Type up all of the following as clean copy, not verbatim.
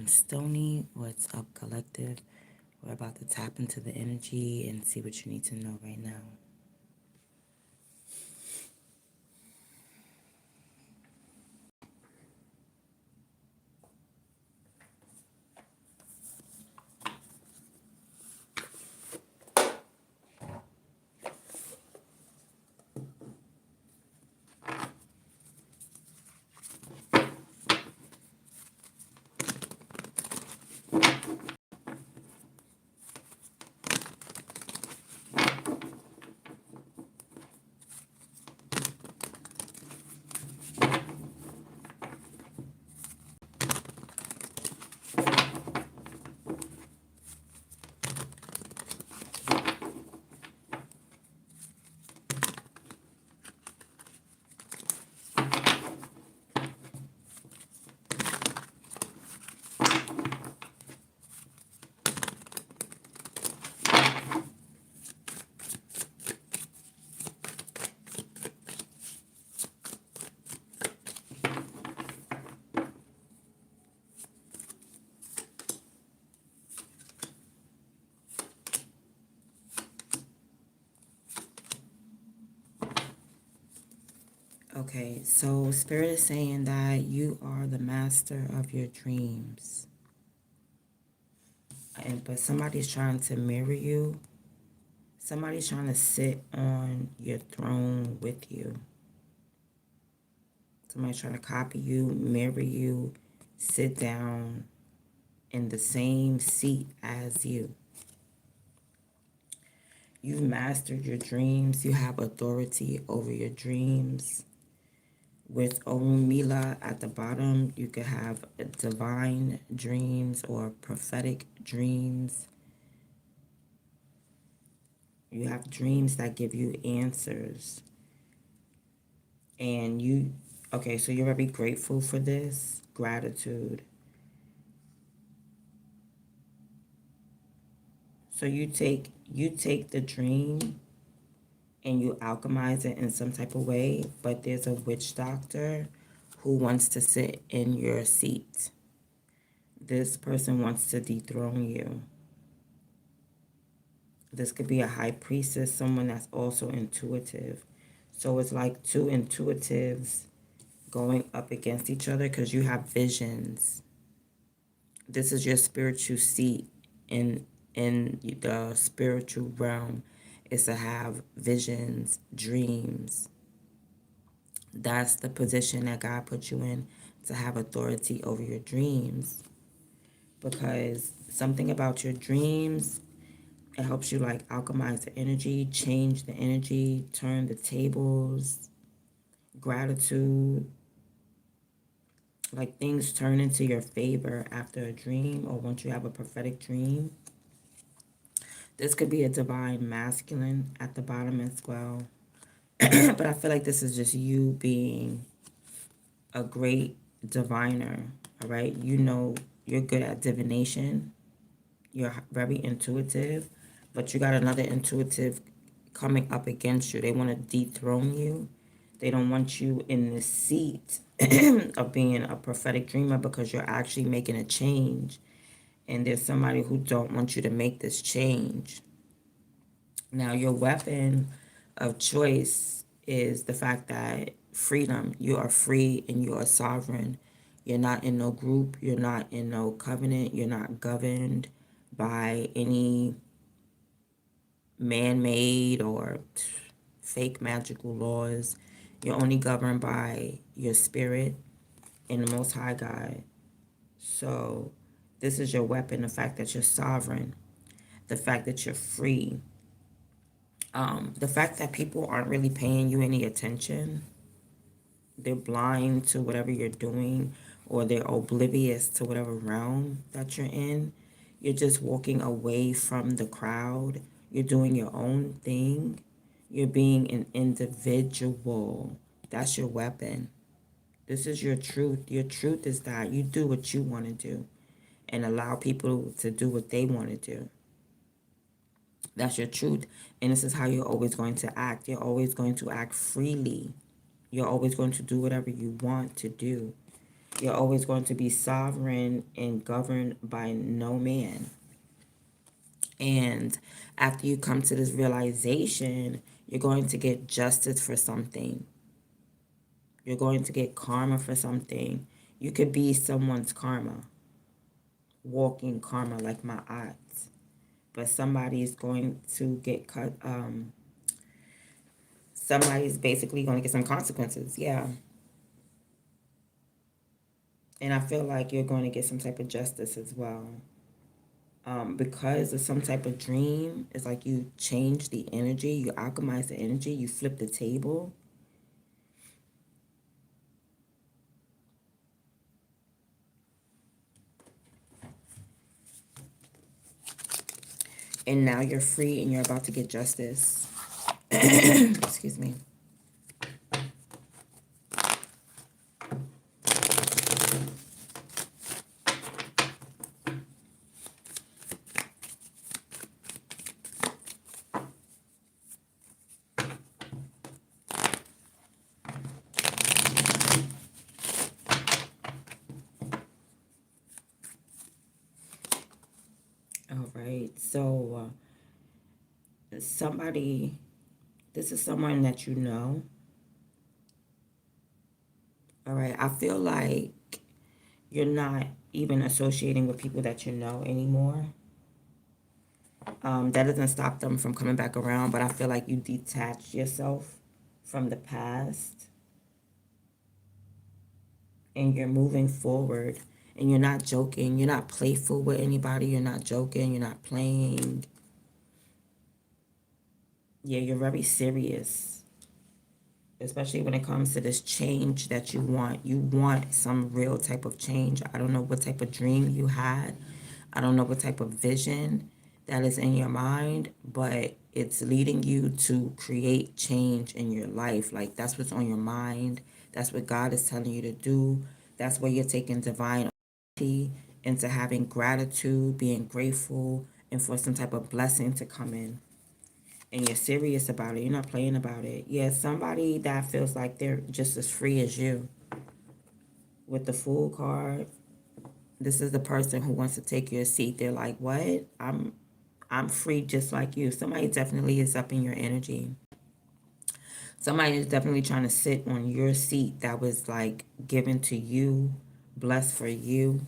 Stony, what's up, collective? We're about to tap into the energy and see what you need to know right now. Okay, so Spirit is saying that you are the master of your dreams. But somebody's trying to mirror you. Somebody's trying to sit on your throne with you. Somebody's trying to copy you, mirror you, sit down in the same seat as you. You've mastered your dreams. You have authority over your dreams. With Orunmila at the bottom, you could have divine dreams or prophetic dreams. You have dreams that give you answers. And okay, so you're very grateful for this. Gratitude. So you take the dream and you alchemize it in some type of way, but there's a witch doctor who wants to sit in your seat. This person wants to dethrone you. This could be a high priestess, someone that's also intuitive. So it's like two intuitives going up against each other because you have visions. This is your spiritual seat in the spiritual realm, is to have visions, dreams. That's the position that God put you in, to have authority over your dreams. Because something about your dreams, it helps you like alchemize the energy, change the energy, turn the tables, gratitude. Like things turn into your favor after a dream or once you have a prophetic dream. This could be a divine masculine at the bottom as well. But I feel like this is just you being a great diviner, all right? You know you're good at divination. You're very intuitive, but you got another intuitive coming up against you. They want to dethrone you. They don't want you in the seat of being a prophetic dreamer because you're actually making a change. And there's somebody who don't want you to make this change. Now, your weapon of choice is the fact that freedom, you are free and you are sovereign. You're not in no group. You're not in no covenant. You're not governed by any man-made or fake magical laws. You're only governed by your spirit and the Most High God. So this is your weapon, the fact that you're sovereign, the fact that you're free, the fact that people aren't really paying you any attention. They're blind to whatever you're doing, or they're oblivious to whatever realm that you're in. You're just walking away from the crowd. You're doing your own thing. You're being an individual. That's your weapon. This is your truth. Your truth is that you do what you want to do and allow people to do what they want to do. That's your truth. And this is how you're always going to act. You're always going to act freely. You're always going to do whatever you want to do. You're always going to be sovereign and governed by no man. And after you come to this realization, you're going to get justice for something. You're going to get karma for something. You could be someone's karma, walking karma like my odds. But somebody is going to get cut. Somebody's basically going to get some consequences. Yeah. And I feel like you're going to get some type of justice as well. Because of some type of dream, it's like you change the energy, you alchemize the energy, you flip the table. And now you're free and you're about to get justice. Excuse me. All right. So, somebody, this is someone that you know. All right. I feel like you're not even associating with people that you know anymore. That doesn't stop them from coming back around, but I feel like you detach yourself from the past and you're moving forward and you're not joking. You're not playful with anybody. You're not joking. You're not playing. Yeah, you're very serious, especially when it comes to this change that you want. You want some real type of change. I don't know what type of dream you had. I don't know what type of vision that is in your mind, but it's leading you to create change in your life. Like that's what's on your mind. That's what God is telling you to do. That's where you're taking divine authority into having gratitude, being grateful, and for some type of blessing to come in. And you're serious about it. You're not playing about it. Yeah, somebody that feels like they're just as free as you. With the Fool card, this is the person who wants to take your seat. They're like, "What? I'm free just like you." Somebody definitely is up in your energy. Somebody is definitely trying to sit on your seat that was like given to you, blessed for you.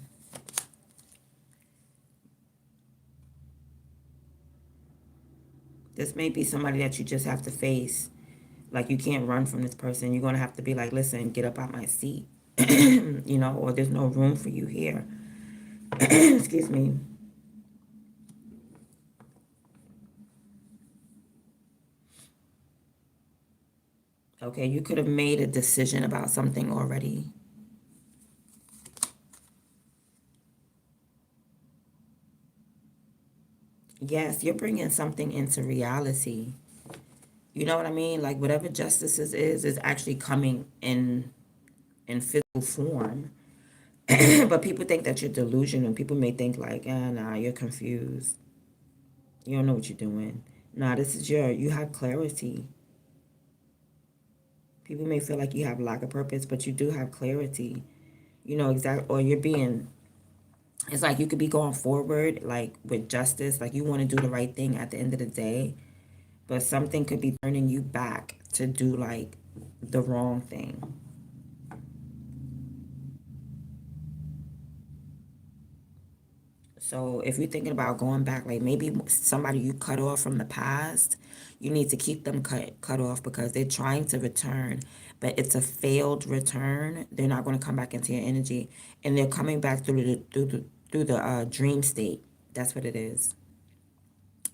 This may be somebody that you just have to face. Like you can't run from this person. You're gonna have to be like, "Listen, get up out my seat." Or there's no room for you here. Excuse me. Okay, you could have made a decision about something already. Yes, you're bringing something into reality. You know what I mean? Like whatever justice is actually coming in physical form. But people think that you're delusional. People may think like, nah, you're confused. You don't know what you're doing. Nah, this is you have clarity. People may feel like you have lack of purpose, but you do have clarity. You know exactly, or you're being, it's like you could be going forward, like with justice, like you want to do the right thing at the end of the day, but something could be turning you back to do like the wrong thing. So if you're thinking about going back, like maybe somebody you cut off from the past, you need to keep them cut off because they're trying to return, but it's a failed return. They're not going to come back into your energy, and they're coming back through the dream state. That's what it is.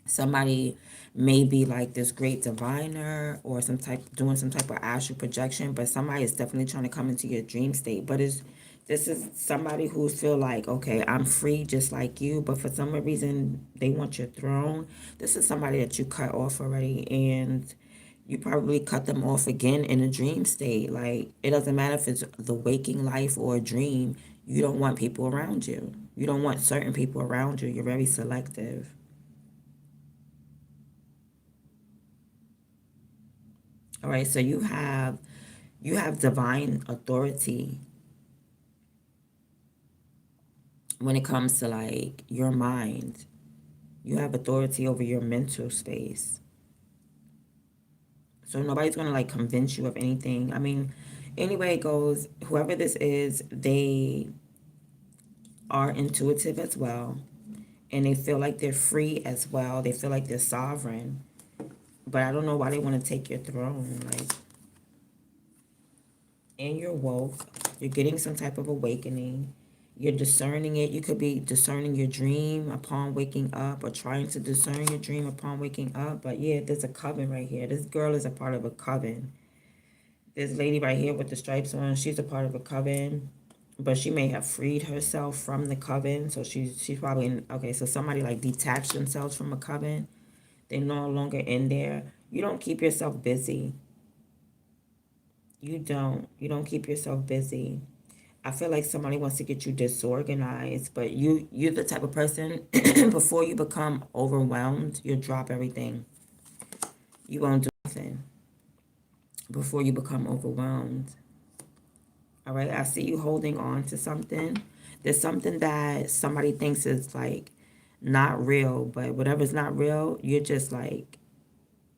Somebody may be like this great diviner or some type doing some type of astral projection, but somebody is definitely trying to come into your dream state. But it's this is somebody who feel like, okay, I'm free just like you, but for some reason they want your throne. This is somebody that you cut off already, and you probably cut them off again in a dream state. Like it doesn't matter if it's the waking life or a dream. You don't want people around you. You don't want certain people around you. You're very selective. All right, so you have divine authority. when it comes to like your mind. You have authority over your mental space. So nobody's gonna like convince you of anything. I mean, anyway it goes, whoever this is, they are intuitive as well. And they feel like they're free as well. They feel like they're sovereign. But I don't know why they want to take your throne. Like, and you're woke. You're getting some type of awakening. You're discerning it. You could be discerning your dream upon waking up or trying to discern your dream upon waking up. But yeah, there's a coven right here. This girl is a part of a coven. This lady right here with the stripes on, she's a part of a coven. But she may have freed herself from the coven. So she's probably in, okay, so somebody like detached themselves from a coven. They're no longer in there. You don't keep yourself busy. You don't. You don't keep yourself busy. I feel like somebody wants to get you disorganized, but you're the type of person before you become overwhelmed, you'll drop everything. You won't do nothing before you become overwhelmed. All right, I see you holding on to something. There's something that somebody thinks is like not real, but whatever's not real, you're just like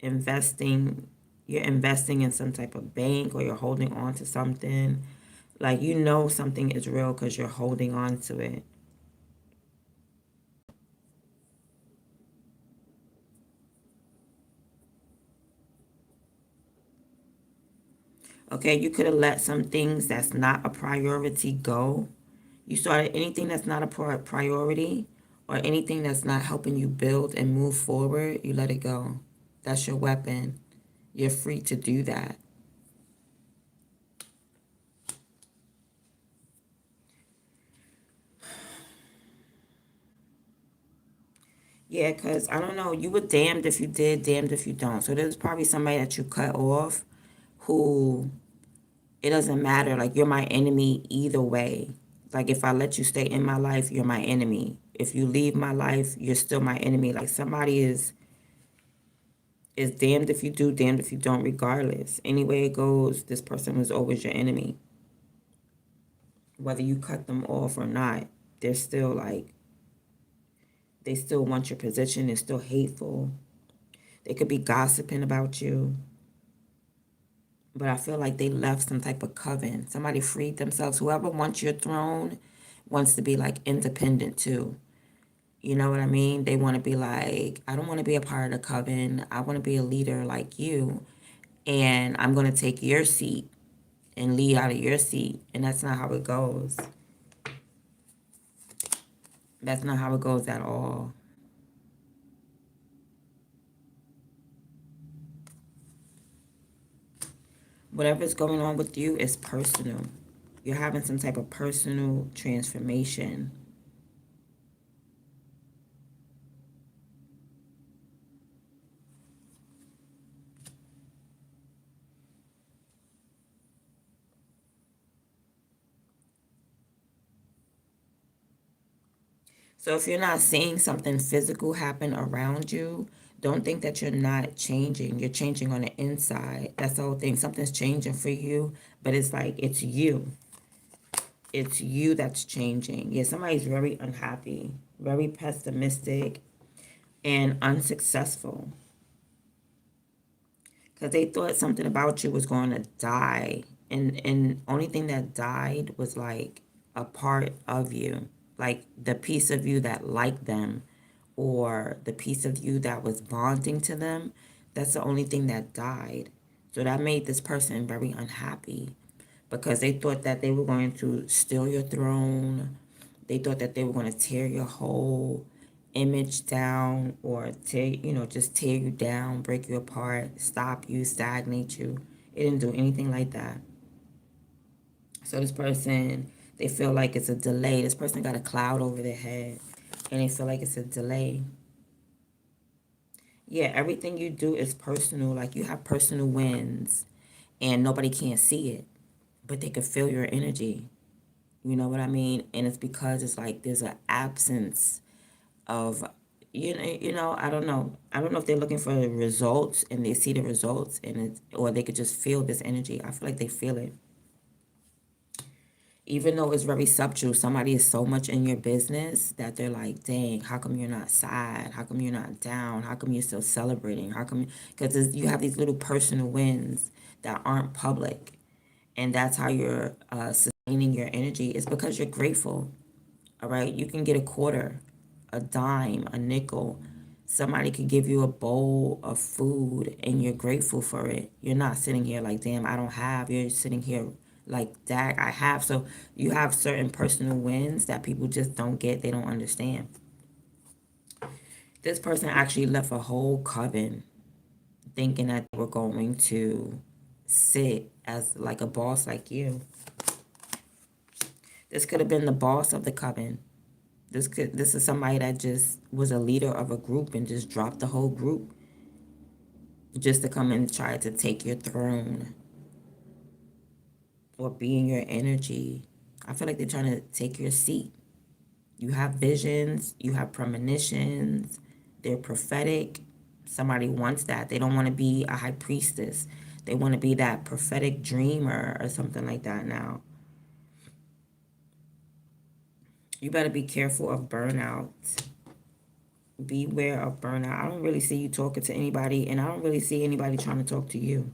investing. You're investing in some type of bank or you're holding on to something. Like you know something is real because you're holding on to it. Okay, you could have let some things that's not a priority go. You started anything that's not a priority or anything that's not helping you build and move forward, you let it go. That's your weapon. You're free to do that. Yeah, because I don't know, you were damned if you did, damned if you don't. So there's probably somebody that you cut off who it doesn't matter. Like you're my enemy either way. Like if I let you stay in my life, you're my enemy. If you leave my life, you're still my enemy. Like somebody is damned if you do, damned if you don't, regardless. Any way it goes, this person was always your enemy. Whether you cut them off or not, they're still like they still want your position, they're still hateful. They could be gossiping about you. But I feel like they left some type of coven. Somebody freed themselves. Whoever wants your throne wants to be like independent too. You know what I mean? They want to be like, I don't want to be a part of the coven. I want to be a leader like you. And I'm going to take your seat and lead out of your seat. And that's not how it goes. That's not how it goes at all. Whatever's going on with you is personal. You're having some type of personal transformation. So if you're not seeing something physical happen around you, don't think that you're not changing. You're changing on the inside. That's the whole thing. Something's changing for you, but it's like it's you. It's you that's changing. Yeah, somebody's very unhappy, very pessimistic, and unsuccessful because they thought something about you was going to die, and only thing that died was like a part of you, like the piece of you that liked them, or the piece of you that was bonding to them. That's the only thing that died. So that made this person very unhappy because they thought that they were going to steal your throne. They thought that they were going to tear your whole image down or tear, just tear you down, break you apart, stop you, stagnate you. It didn't do anything like that. So this person, they feel like it's a delay. This person got a cloud over their head and they feel like it's a delay. Yeah, everything you do is personal. Like you have personal wins and nobody can see it, but they can feel your energy. You know what I mean? And it's because it's like there's an absence of I don't know. I don't know if they're looking for the results and they see the results and or they could just feel this energy. I feel like they feel it. Even though it's very subtle, somebody is so much in your business that they're like, dang, how come you're not sad? How come you're not down? How come you're still celebrating? How come? Because you have these little personal wins that aren't public. And that's how you're sustaining your energy. It's because you're grateful. All right. You can get a quarter, a dime, a nickel. Somebody could give you a bowl of food and you're grateful for it. You're not sitting here like, damn, I don't have. You're sitting here like, that I have. So you have certain personal wins that people just don't get. They don't understand. This person actually left a whole coven thinking that they were going to sit as like a boss like you. This could have been the boss of the coven. This is somebody that just was a leader of a group and just dropped the whole group just to come and try to take your throne or be in your energy. I feel like they're trying to take your seat. You have visions, you have premonitions, they're prophetic. Somebody wants that. They don't want to be a high priestess. They want to be that prophetic dreamer or something like that now. You better be careful of burnout. Beware of burnout. I don't really see you talking to anybody, and I don't really see anybody trying to talk to you.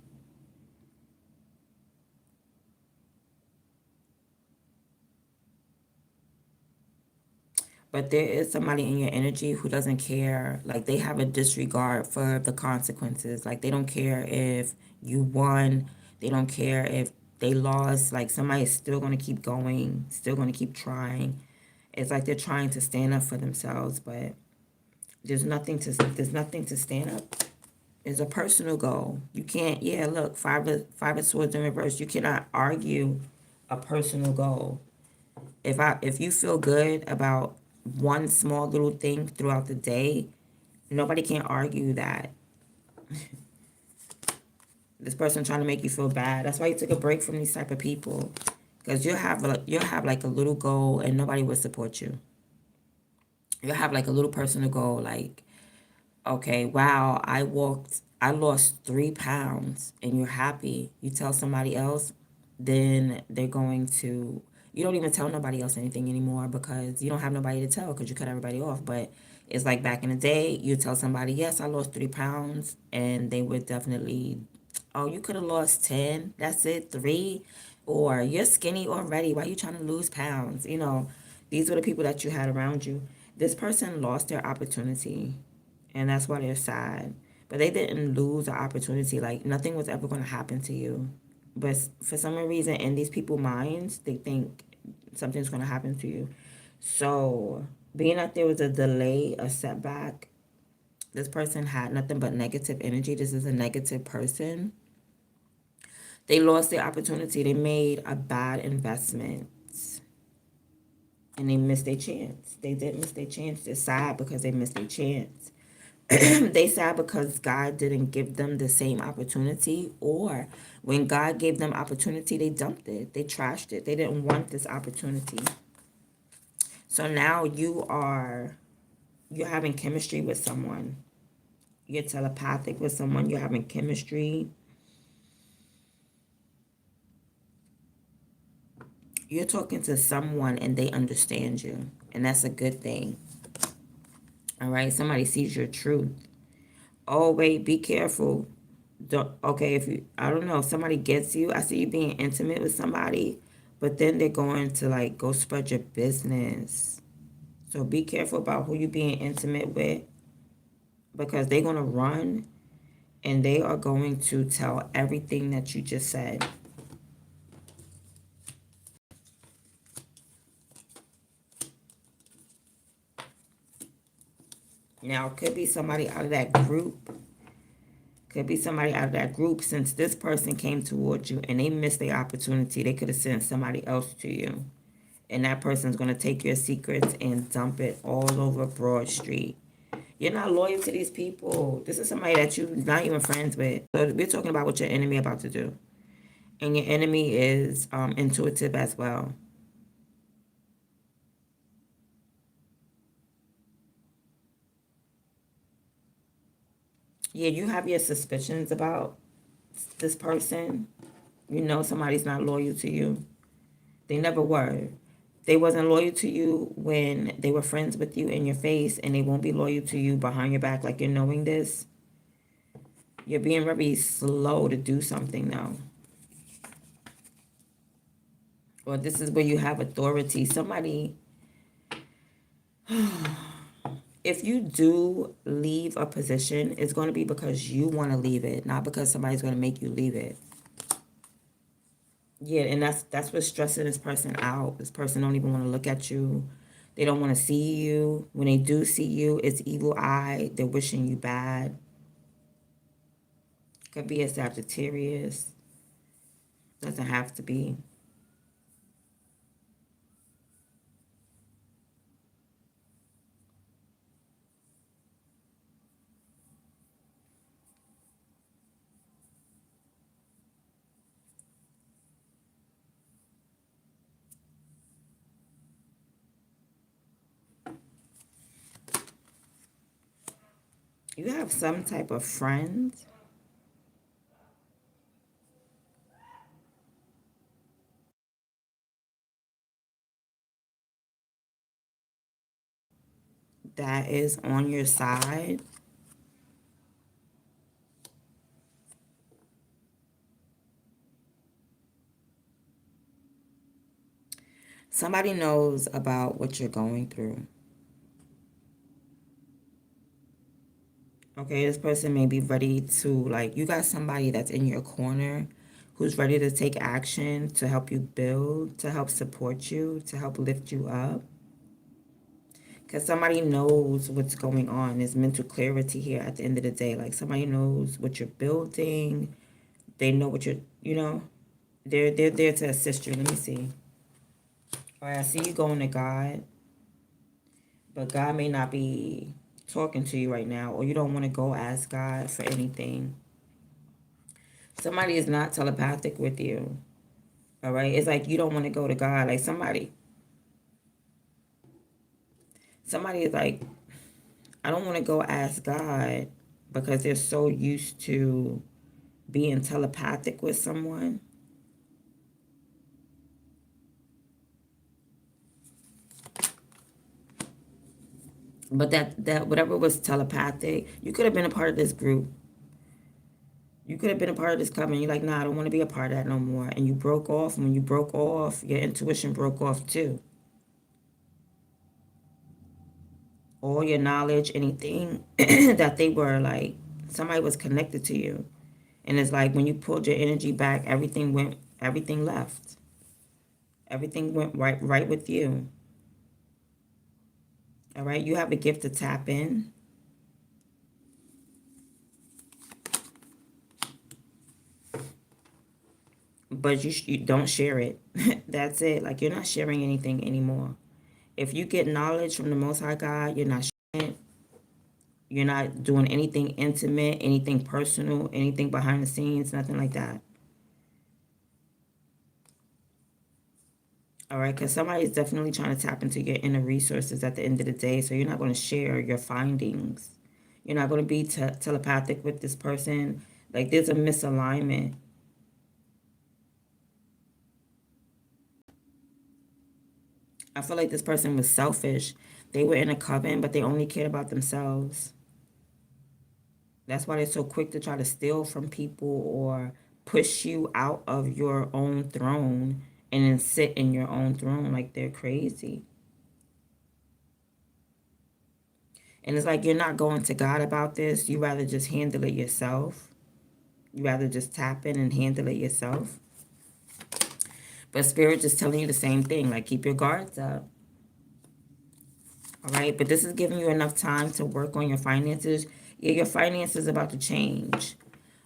But there is somebody in your energy who doesn't care. Like, they have a disregard for the consequences. Like, they don't care if you won. They don't care if they lost. Like, somebody's still going to keep going, still going to keep trying. It's like they're trying to stand up for themselves, but there's nothing to stand up. It's a personal goal. You can't, yeah, look, five of swords in reverse. You cannot argue a personal goal. If you feel good about one small little thing throughout the day, nobody can argue that. This person trying to make you feel bad. That's why you took a break from these type of people, because you'll have like a little goal and nobody will support you. You'll have like a little personal goal, like, okay, wow, I lost 3 pounds, and you're happy. You tell somebody else, then they're going to, you don't even tell nobody else anything anymore because you don't have nobody to tell because you cut everybody off. But it's like back in the day, you tell somebody, yes, I lost 3 pounds, and they would definitely, oh, you could have lost 10. That's it, 3. Or you're skinny already. Why are you trying to lose pounds? These were the people that you had around you. This person lost their opportunity, and that's why they're sad. But they didn't lose the opportunity. Like, nothing was ever going to happen to you. But for some reason, in these people's minds, they think something's going to happen to you. So, being that there was a delay, a setback, this person had nothing but negative energy. This is a negative person. They lost their opportunity. They made a bad investment and they missed their chance. They did miss their chance. They're sad because they missed their chance. They sad because God didn't give them the same opportunity, or when God gave them opportunity, they dumped it. They trashed it. They didn't want this opportunity. So now you're having chemistry with someone. You're telepathic with someone. You're having chemistry. You're talking to someone and they understand you, and that's a good thing. All right, somebody sees your truth. Oh, wait, be careful. Okay, I don't know, if somebody gets you, I see you being intimate with somebody, but then they're going to like go spread your business. So be careful about who you're being intimate with, because they're going to run and they are going to tell everything that you just said. Now, it could be somebody out of that group. Could be somebody out of that group. Since this person came towards you and they missed the opportunity, they could have sent somebody else to you. And that person's going to take your secrets and dump it all over Broad Street. You're not loyal to these people. This is somebody that you're not even friends with. So we're talking about what your enemy about to do. And your enemy is intuitive as well. Yeah, you have your suspicions about this person. You know somebody's not loyal to you. They never were. They wasn't loyal to you when they were friends with you in your face, and they won't be loyal to you behind your back. Like, you're knowing this. You're being very slow to do something now. Or this is where you have authority. Somebody, if you do leave a position, it's going to be because you want to leave it, not because somebody's going to make you leave it. Yeah, and that's what's stressing this person out. This person don't even want to look at you. They don't want to see you. When they do see you, it's evil eye. They're wishing you bad. Could be a Sagittarius. Doesn't have to be. You have some type of friend that is on your side. Somebody knows about what you're going through. Okay, this person may be ready to, like, you got somebody that's in your corner who's ready to take action to help you build, to help support you, to help lift you up. Because somebody knows what's going on. There's mental clarity here at the end of the day. Like, somebody knows what you're building. They know what you're. They're there to assist you. Let me see. All right, I see you going to God, but God may not be talking to you right now, or you don't want to go ask God for anything. Somebody is not telepathic with you. All right, it's like you don't want to go to God. Like, somebody is like, I don't want to go ask God, because they're so used to being telepathic with someone. But that whatever was telepathic, you could have been a part of this group. You could have been a part of this covenant. You're like, nah, I don't want to be a part of that no more. And you broke off. And when you broke off, your intuition broke off too. All your knowledge, anything that they were like, somebody was connected to you. And it's like when you pulled your energy back, everything left. Everything went right with you. All right, you have a gift to tap in. But you don't share it. That's it. Like, you're not sharing anything anymore. If you get knowledge from the Most High God, you're not sharing it. You're not doing anything intimate, anything personal, anything behind the scenes, nothing like that. All right, because somebody's definitely trying to tap into your inner resources at the end of the day. So you're not going to share your findings. You're not going to be telepathic with this person. Like, there's a misalignment. I feel like this person was selfish. They were in a coven, but they only cared about themselves. That's why they're so quick to try to steal from people or push you out of your own throne and then sit in your own throne like they're crazy. And it's like you're not going to God about this. You rather just handle it yourself. You rather just tap in and handle it yourself. But Spirit just telling you the same thing. Like, keep your guards up. All right. But this is giving you enough time to work on your finances. Yeah, your finances about to change.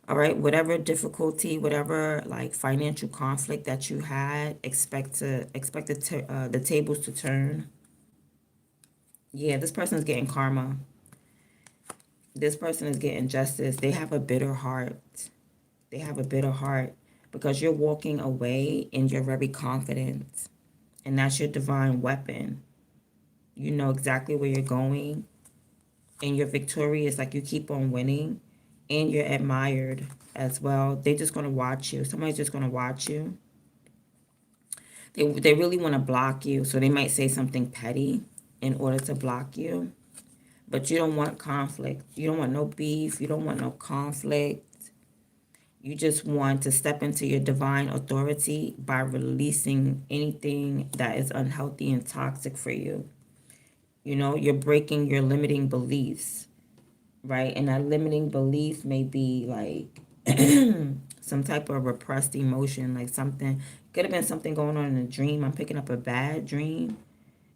All right. Whatever difficulty, whatever like financial conflict that you had, expect the tables to turn. Yeah, this person is getting karma. This person is getting justice. They have a bitter heart. They have a bitter heart because you're walking away and you're very confident. And that's your divine weapon. You know exactly where you're going. And you're victorious. Like, you keep on winning. And you're admired as well. They're just going to watch you. Somebody's just going to watch you. They really want to block you, so they might say something petty in order to block you. But you don't want conflict. You don't want no beef. You don't want no conflict. You just want to step into your divine authority by releasing anything that is unhealthy and toxic for you. You know, you're breaking your limiting beliefs, right? And that limiting belief may be like some type of repressed emotion, like something could have been something going on in a dream. I'm picking up a bad dream,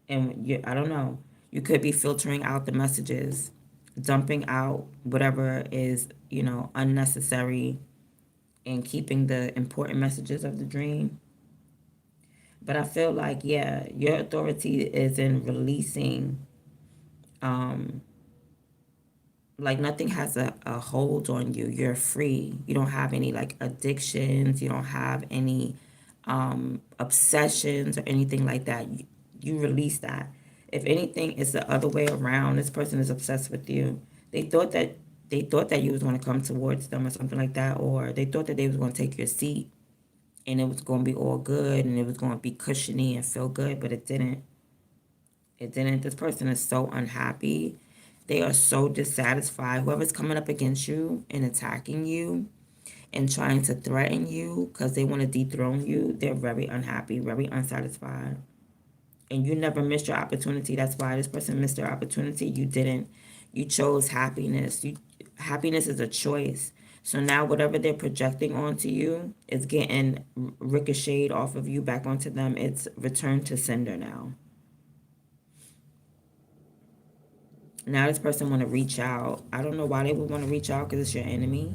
and I don't know. You could be filtering out the messages, dumping out whatever is, unnecessary, and keeping the important messages of the dream. But I feel like, yeah, your authority is in releasing, um, like nothing has a hold on you. You're free. You don't have any like addictions. You don't have any obsessions or anything like that. You release that. If anything, it's the other way around. This person is obsessed with you. They thought that they thought that you was going to come towards them or something like that, or they thought that they was going to take your seat and it was going to be all good and it was going to be cushiony and feel good, but it didn't. It didn't. This person is so unhappy. They are so dissatisfied. Whoever's coming up against you and attacking you and trying to threaten you because they want to dethrone you, they're very unhappy, very unsatisfied. And you never missed your opportunity. That's why this person missed their opportunity. You didn't. You chose happiness. Happiness is a choice. So now whatever they're projecting onto you is getting ricocheted off of you back onto them. It's return to sender now. Now this person want to reach out. I don't know why they would want to reach out because it's your enemy.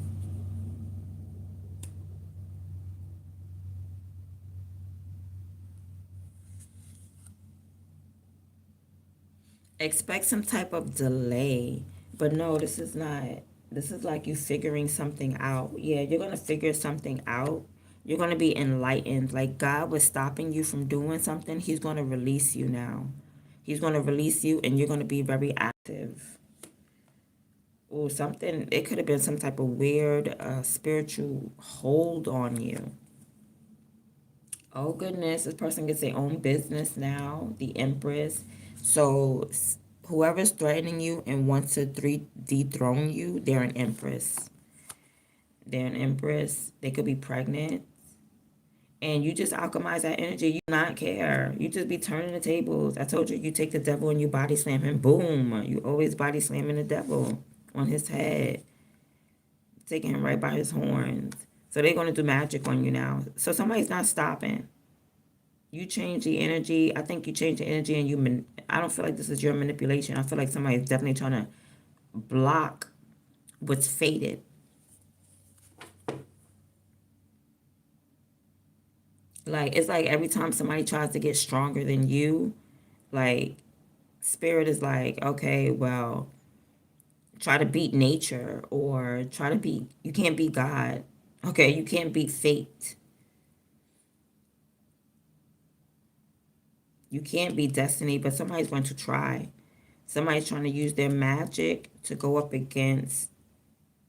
Expect some type of delay. But no, this is not. This is like you figuring something out. Yeah, you're going to figure something out. You're going to be enlightened. Like God was stopping you from doing something. He's going to release you now. He's going to release you and you're going to be very active. Or something. It could have been some type of weird spiritual hold on you. Oh goodness, this person gets their own business now, the Empress. So whoever's threatening you and wants to dethrone you, they're an Empress. They're an Empress. They could be pregnant. And you just alchemize that energy. You not care. You just be turning the tables. I told you, you take the devil and you body slam him. Boom. You always body slamming the devil on his head. Taking him right by his horns. So they're going to do magic on you now. So somebody's not stopping. You change the energy. I think you change the energy and I don't feel like this is your manipulation. I feel like somebody's definitely trying to block what's fated. Like, it's like every time somebody tries to get stronger than you, like, spirit is like, okay, well, try to beat nature or try to beat, you can't beat God. Okay, you can't beat fate. You can't beat destiny, but somebody's going to try. Somebody's trying to use their magic to go up against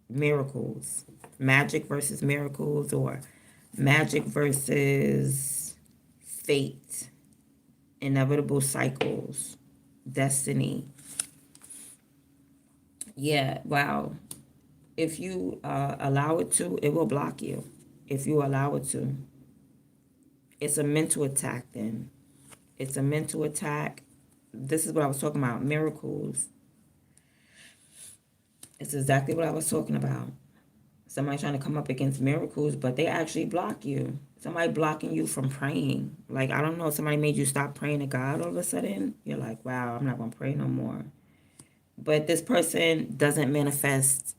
miracles. Magic versus miracles, or magic versus fate, inevitable cycles, destiny. Yeah, wow. If you allow it to, it will block you. If you allow it to. It's a mental attack then. It's a mental attack. This is what I was talking about, miracles. It's exactly what I was talking about. Somebody trying to come up against miracles, but they actually block you. Somebody blocking you from praying. Like, I don't know, somebody made you stop praying to God all of a sudden. You're like, wow, I'm not going to pray no more. But this person doesn't manifest.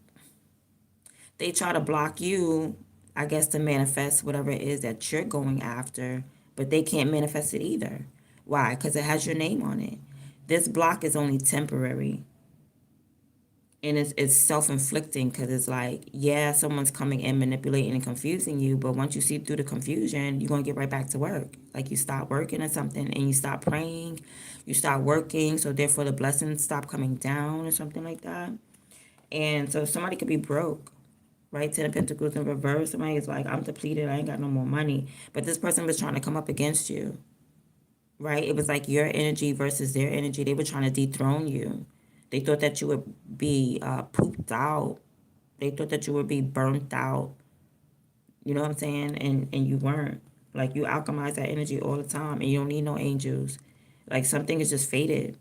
They try to block you, I guess, to manifest whatever it is that you're going after, but they can't manifest it either. Why? Because it has your name on it. This block is only temporary. And it's self-inflicting because it's like, yeah, someone's coming and manipulating and confusing you, but once you see through the confusion, you're going to get right back to work. Like, you stop working or something and you stop praying, you stop working, so therefore the blessings stop coming down or something like that. And so somebody could be broke, right? Ten of Pentacles in reverse. Somebody is like, I'm depleted, I ain't got no more money, but this person was trying to come up against you. right? It was like your energy versus their energy. They were trying to dethrone you. They thought that you would be pooped out. They thought that you would be burnt out. You know what I'm saying? And you weren't. Like you alchemize that energy all the time, and you don't need no angels. Like something is just fated.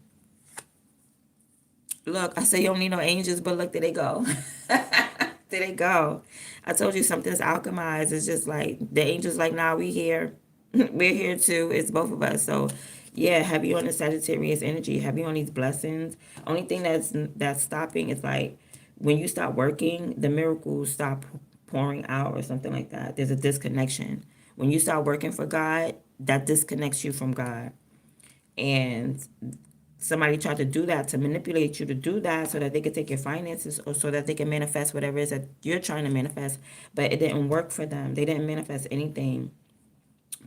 Look, I say you don't need no angels, but look, there they go. There they go. I told you something's alchemized. It's just like the angels like, nah, we here. We're here too. It's both of us. So yeah, heavy on the Sagittarius energy, heavy on these blessings. Only thing that's stopping is like when you stop working, the miracles stop pouring out or something like that. There's a disconnection. When you start working for God, that disconnects you from God. And somebody tried to do that to manipulate you to do that so that they could take your finances or so that they can manifest whatever it is that you're trying to manifest, but it didn't work for them. They didn't manifest anything,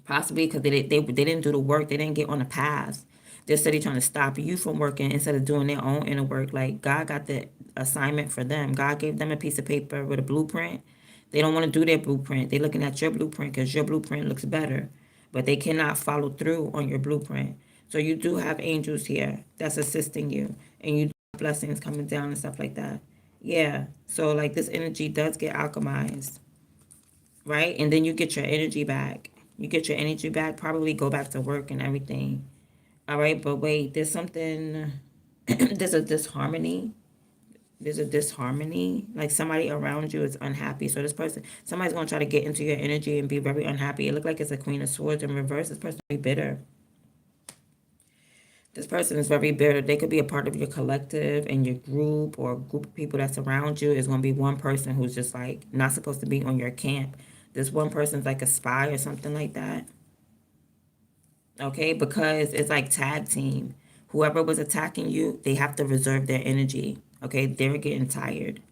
possibly because they didn't do the work. They didn't get on the path. They're steady trying to stop you from working instead of doing their own inner work. Like God got the assignment for them. God gave them a piece of paper with a blueprint. They don't want to do their blueprint. They're looking at your blueprint because your blueprint looks better, but they cannot follow through on your blueprint. So you do have angels here that's assisting you, and you do have blessings coming down and stuff like that. Yeah. So like this energy does get alchemized, right? And then you get your energy back. You get your energy back, probably go back to work and everything. All right, but wait, there's something, there's a disharmony. There's a disharmony. Like somebody around you is unhappy. So this person, somebody's going to try to get into your energy and be very unhappy. It looked like it's a Queen of Swords in reverse. This person is very bitter. This person is very bitter. They could be a part of your collective and your group or a group of people that's around you. Is going to be one person who's just like not supposed to be on your camp. This one person's like a spy or something like that. Okay, because it's like tag team. Whoever was attacking you, they have to reserve their energy. Okay, they're getting tired.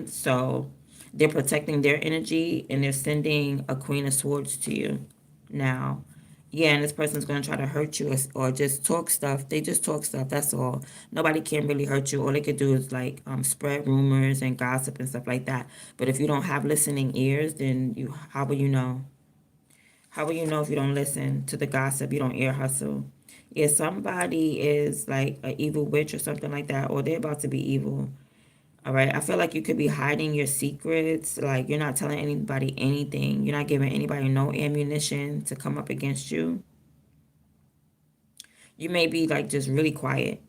So they're protecting their energy and they're sending a Queen of Swords to you now. Yeah, and this person's going to try to hurt you or just talk stuff. They just talk stuff. That's all. Nobody can really hurt you. All they could do is like spread rumors and gossip and stuff like that. But if you don't have listening ears, then how will you know? How will you know if you don't listen to the gossip? You don't ear hustle. If somebody is like an evil witch or something like that, or they're about to be evil, all right, I feel like you could be hiding your secrets. Like you're not telling anybody anything. You're not giving anybody no ammunition to come up against you. You may be like just really quiet.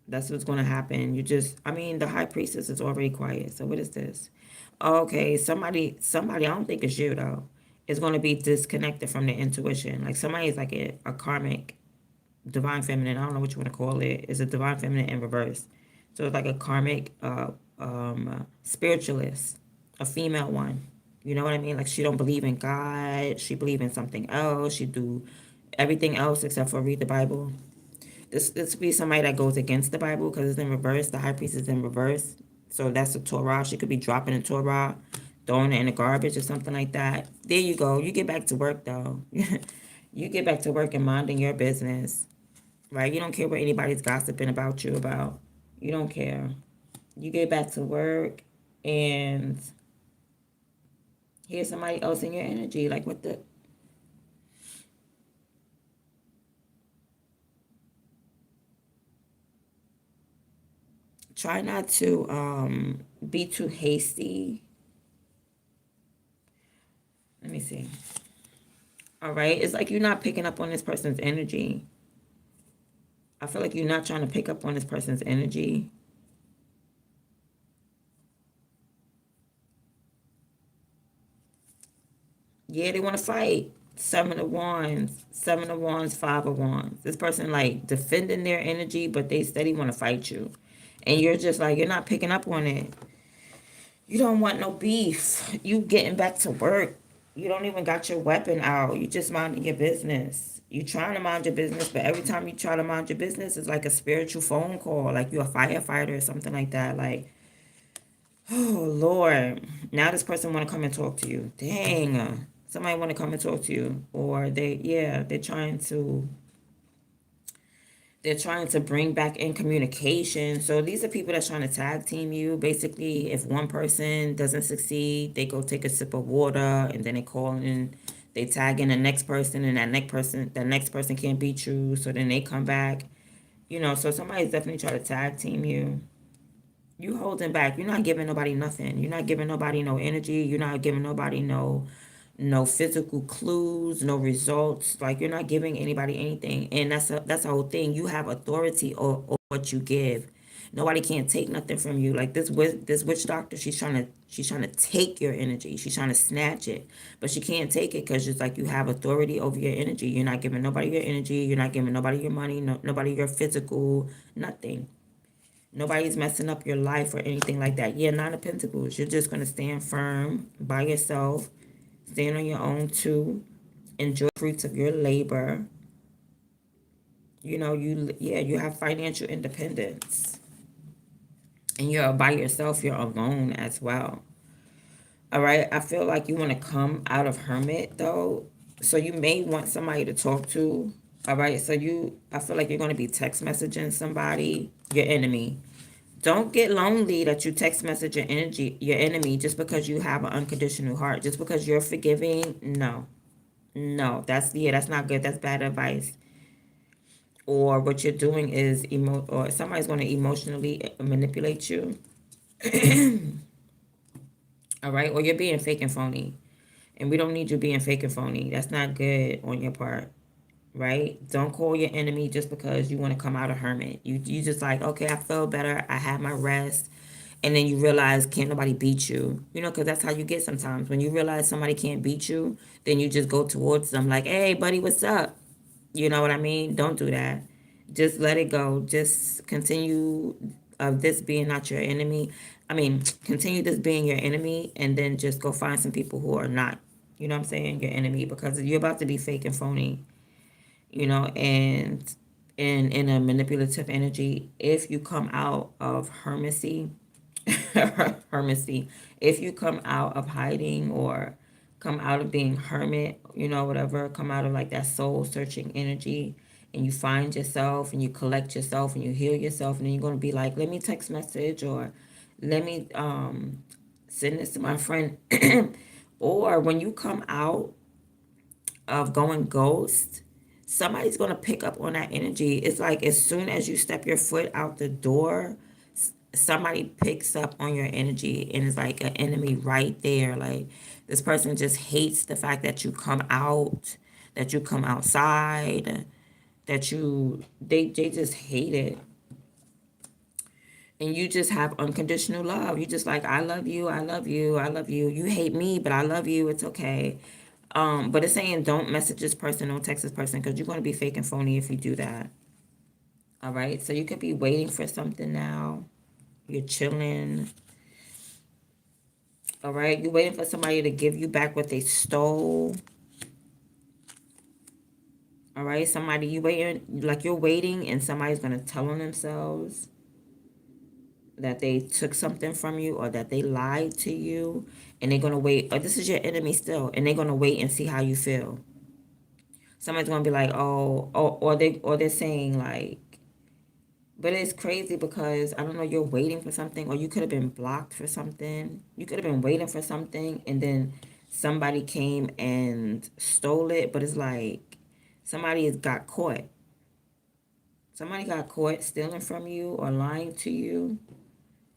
That's what's going to happen. I mean, the high priestess is already quiet. So what is this? Okay, somebody, I don't think it's you though, is going to be disconnected from the intuition. Like somebody is like a karmic divine feminine. I don't know what you want to call it. It's a divine feminine in reverse. So it's like a karmic spiritualist, a female one. You know what I mean? Like she don't believe in God. She believe in something else. She do everything else except for read the Bible. This would be somebody that goes against the Bible because it's in reverse. The high priest is in reverse. So that's the Torah. She could be dropping the Torah, throwing it in the garbage or something like that. There you go. You get back to work though. You get back to work and minding your business, right? You don't care what anybody's gossiping about you about. You don't care. You get back to work and here's somebody else in your energy. Like what the try not to be too hasty. Let me see. All right. It's like you're not picking up on this person's energy. I feel like you're not trying to pick up on this person's energy. Yeah, they want to fight. Seven of Wands, Seven of Wands, Five of Wands. This person like defending their energy, but they steady want to fight you. And you're just like, you're not picking up on it. You don't want no beef. You getting back to work. You don't even got your weapon out. You just minding your business. You trying to mind your business, but every time you try to mind your business, it's like a spiritual phone call. Like you're a firefighter or something like that. Like, oh Lord, now this person want to come and talk to you. Dang, somebody want to come and talk to you, or they're trying to bring back in communication. So these are people that's trying to tag team you. Basically, if one person doesn't succeed, they go take a sip of water and then they call in They tag in the next person, and that next person can't beat you, so then they come back. So somebody's definitely trying to tag team you. You holding back. You're not giving nobody nothing. You're not giving nobody no energy. You're not giving nobody no physical clues, no results. Like, you're not giving anybody anything. And that's the whole thing. You have authority over what you give. Nobody can't take nothing from you. Like this witch doctor, she's trying to take your energy. She's trying to snatch it, but she can't take it because it's like you have authority over your energy. You're not giving nobody your energy. You're not giving nobody your money. No, nobody your physical nothing. Nobody's messing up your life or anything like that. Yeah, Nine of Pentacles. You're just gonna stand firm by yourself, stand on your own too, enjoy the fruits of your labor. You have financial independence, and you're by yourself. You're alone as well. All right. I feel like you want to come out of hermit though, so you may want somebody to talk to. All right. I feel like you're going to be text messaging somebody, your enemy. Don't get lonely that you text message your enemy just because you have an unconditional heart. Just because you're forgiving, no. No, that's not good. That's bad advice. Or what you're doing is or somebody's going to emotionally manipulate you. All right? Or you're being fake and phony. And we don't need you being fake and phony. That's not good on your part. Right? Don't call your enemy just because you want to come out of hermit. You just like, okay, I feel better. I had my rest. And then you realize can't nobody beat you. Because that's how you get sometimes. When you realize somebody can't beat you, then you just go towards them like, hey, buddy, what's up? You know what I mean? Don't do that. Just let it go. Just continue this being not your enemy. I mean, continue this being your enemy, and then just go find some people who are not, you know what I'm saying, your enemy, because you're about to be fake and phony, and in a manipulative energy. If you come out of hermesy, hermesy, if you come out of hiding or come out of being hermit, whatever, come out of like that soul searching energy, and you find yourself and you collect yourself and you heal yourself, and then you're going to be like, let me text message, or let me send this to my friend. Or when you come out of going ghost, somebody's going to pick up on that energy. It's like as soon as you step your foot out the door, somebody picks up on your energy, and it's like an enemy right there. Like, this person just hates the fact that you come out, that you come outside, that they just hate it. And you just have unconditional love. You just like, I love you, I love you, I love you. You hate me, but I love you. It's okay. But it's saying don't message this person, don't text this person, because you're going to be fake and phony if you do that. All right. So you could be waiting for something now. You're chilling. All right. You're waiting for somebody to give you back what they stole. All right. You're waiting, and somebody's going to tell on themselves that they took something from you, or that they lied to you, and they're going to wait. Or this is your enemy still, and they're going to wait and see how you feel. Somebody's going to be like, or they're saying like, but it's crazy because I don't know, you're waiting for something, or you could have been blocked for something. You could have been waiting for something, and then somebody came and stole it. But it's like somebody has got caught. Somebody got caught stealing from you or lying to you.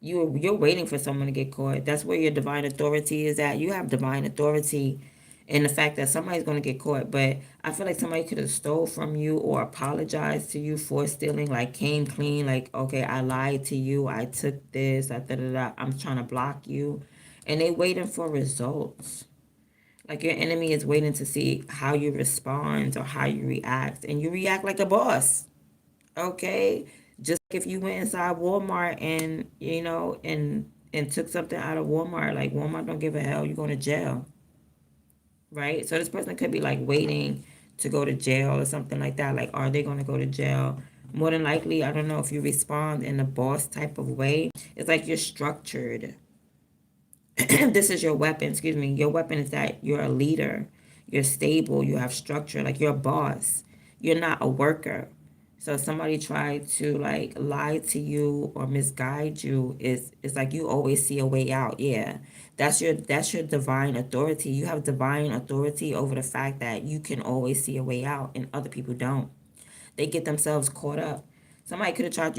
You're waiting for someone to get caught. That's where your divine authority is at. You have divine authority in the fact that somebody's going to get caught. But I feel like somebody could have stole from you or apologized to you for stealing, like came clean, like, okay, I lied to you, I took this, I'm trying to block you. And they waiting for results. Like, your enemy is waiting to see how you respond or how you react. And you react like a boss. Okay? Just like if you went inside Walmart and, and took something out of Walmart, like Walmart don't give a hell, you're going to jail. Right? So this person could be like waiting to go to jail or something like that. Like, are they going to go to jail? More than likely, I don't know, if you respond in a boss type of way, it's like you're structured. This is your weapon, excuse me. Your weapon is that you're a leader. You're stable. You have structure. Like, you're a boss. You're not a worker. So somebody tried to like lie to you or misguide you, it's like you always see a way out. Yeah. That's your divine authority. You have divine authority over the fact that you can always see a way out and other people don't. They get themselves caught up. Somebody could have tried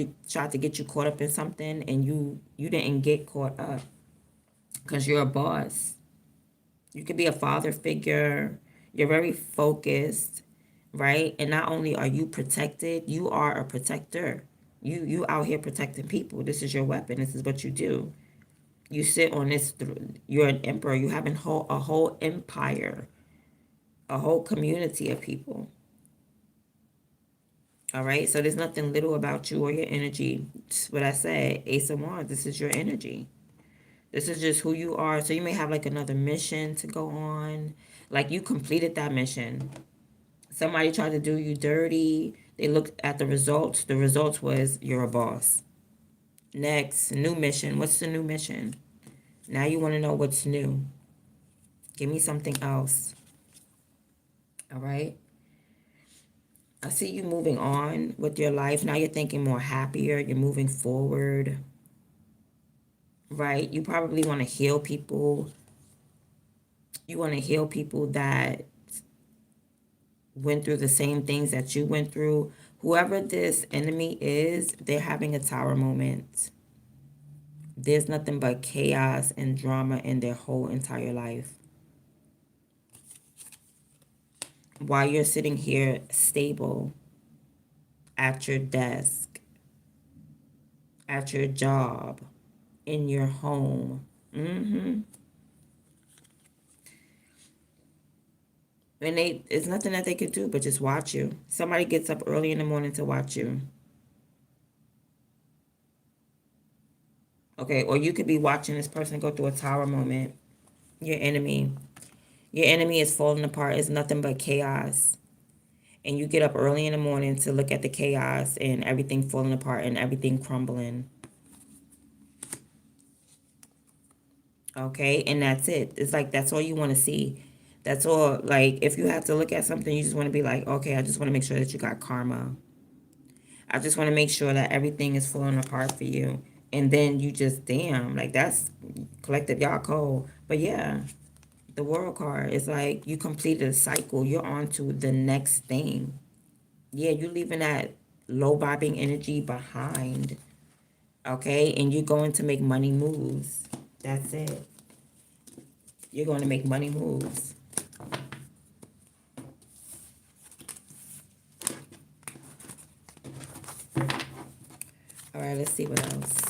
to get you caught up in something and you didn't get caught up because you're a boss. You could be a father figure. You're very focused, right? And not only are you protected, you are a protector. You out here protecting people. This is your weapon. This is what you do. You sit on this. You're an emperor. You have a whole empire, a whole community of people. All right. So there's nothing little about you or your energy. It's what I said, Ace of Wands. This is your energy. This is just who you are. So you may have like another mission to go on. Like you completed that mission. Somebody tried to do you dirty. They looked at the results. The results was you're a boss. Next, new mission. What's the new mission? Now you want to know what's new. Give me something else. All right. I see you moving on with your life. Now you're thinking more happier. You're moving forward. Right? You probably want to heal people. You want to heal people that went through the same things that you went through. Whoever this enemy is, they're having a tower moment. There's nothing but chaos and drama in their whole entire life. While you're sitting here stable at your desk, at your job, in your home. And it's nothing that they could do but just watch you. Somebody gets up early in the morning to watch you. Okay, or you could be watching this person go through a tower moment. Your enemy. Your enemy is falling apart. It's nothing but chaos. And you get up early in the morning to look at the chaos and everything falling apart and everything crumbling. Okay, and that's it. It's like that's all you want to see. That's all. Like if you have to look at something, you just want to be like, okay, I just want to make sure that you got karma. I just want to make sure that everything is falling apart for you. And then you just, damn, like that's collective y'all cold. But yeah, the world card is like you completed a cycle. You're on to the next thing. Yeah, you're leaving that low vibing energy behind. Okay, and you're going to make money moves. That's it. You're going to make money moves. All right, let's see what else.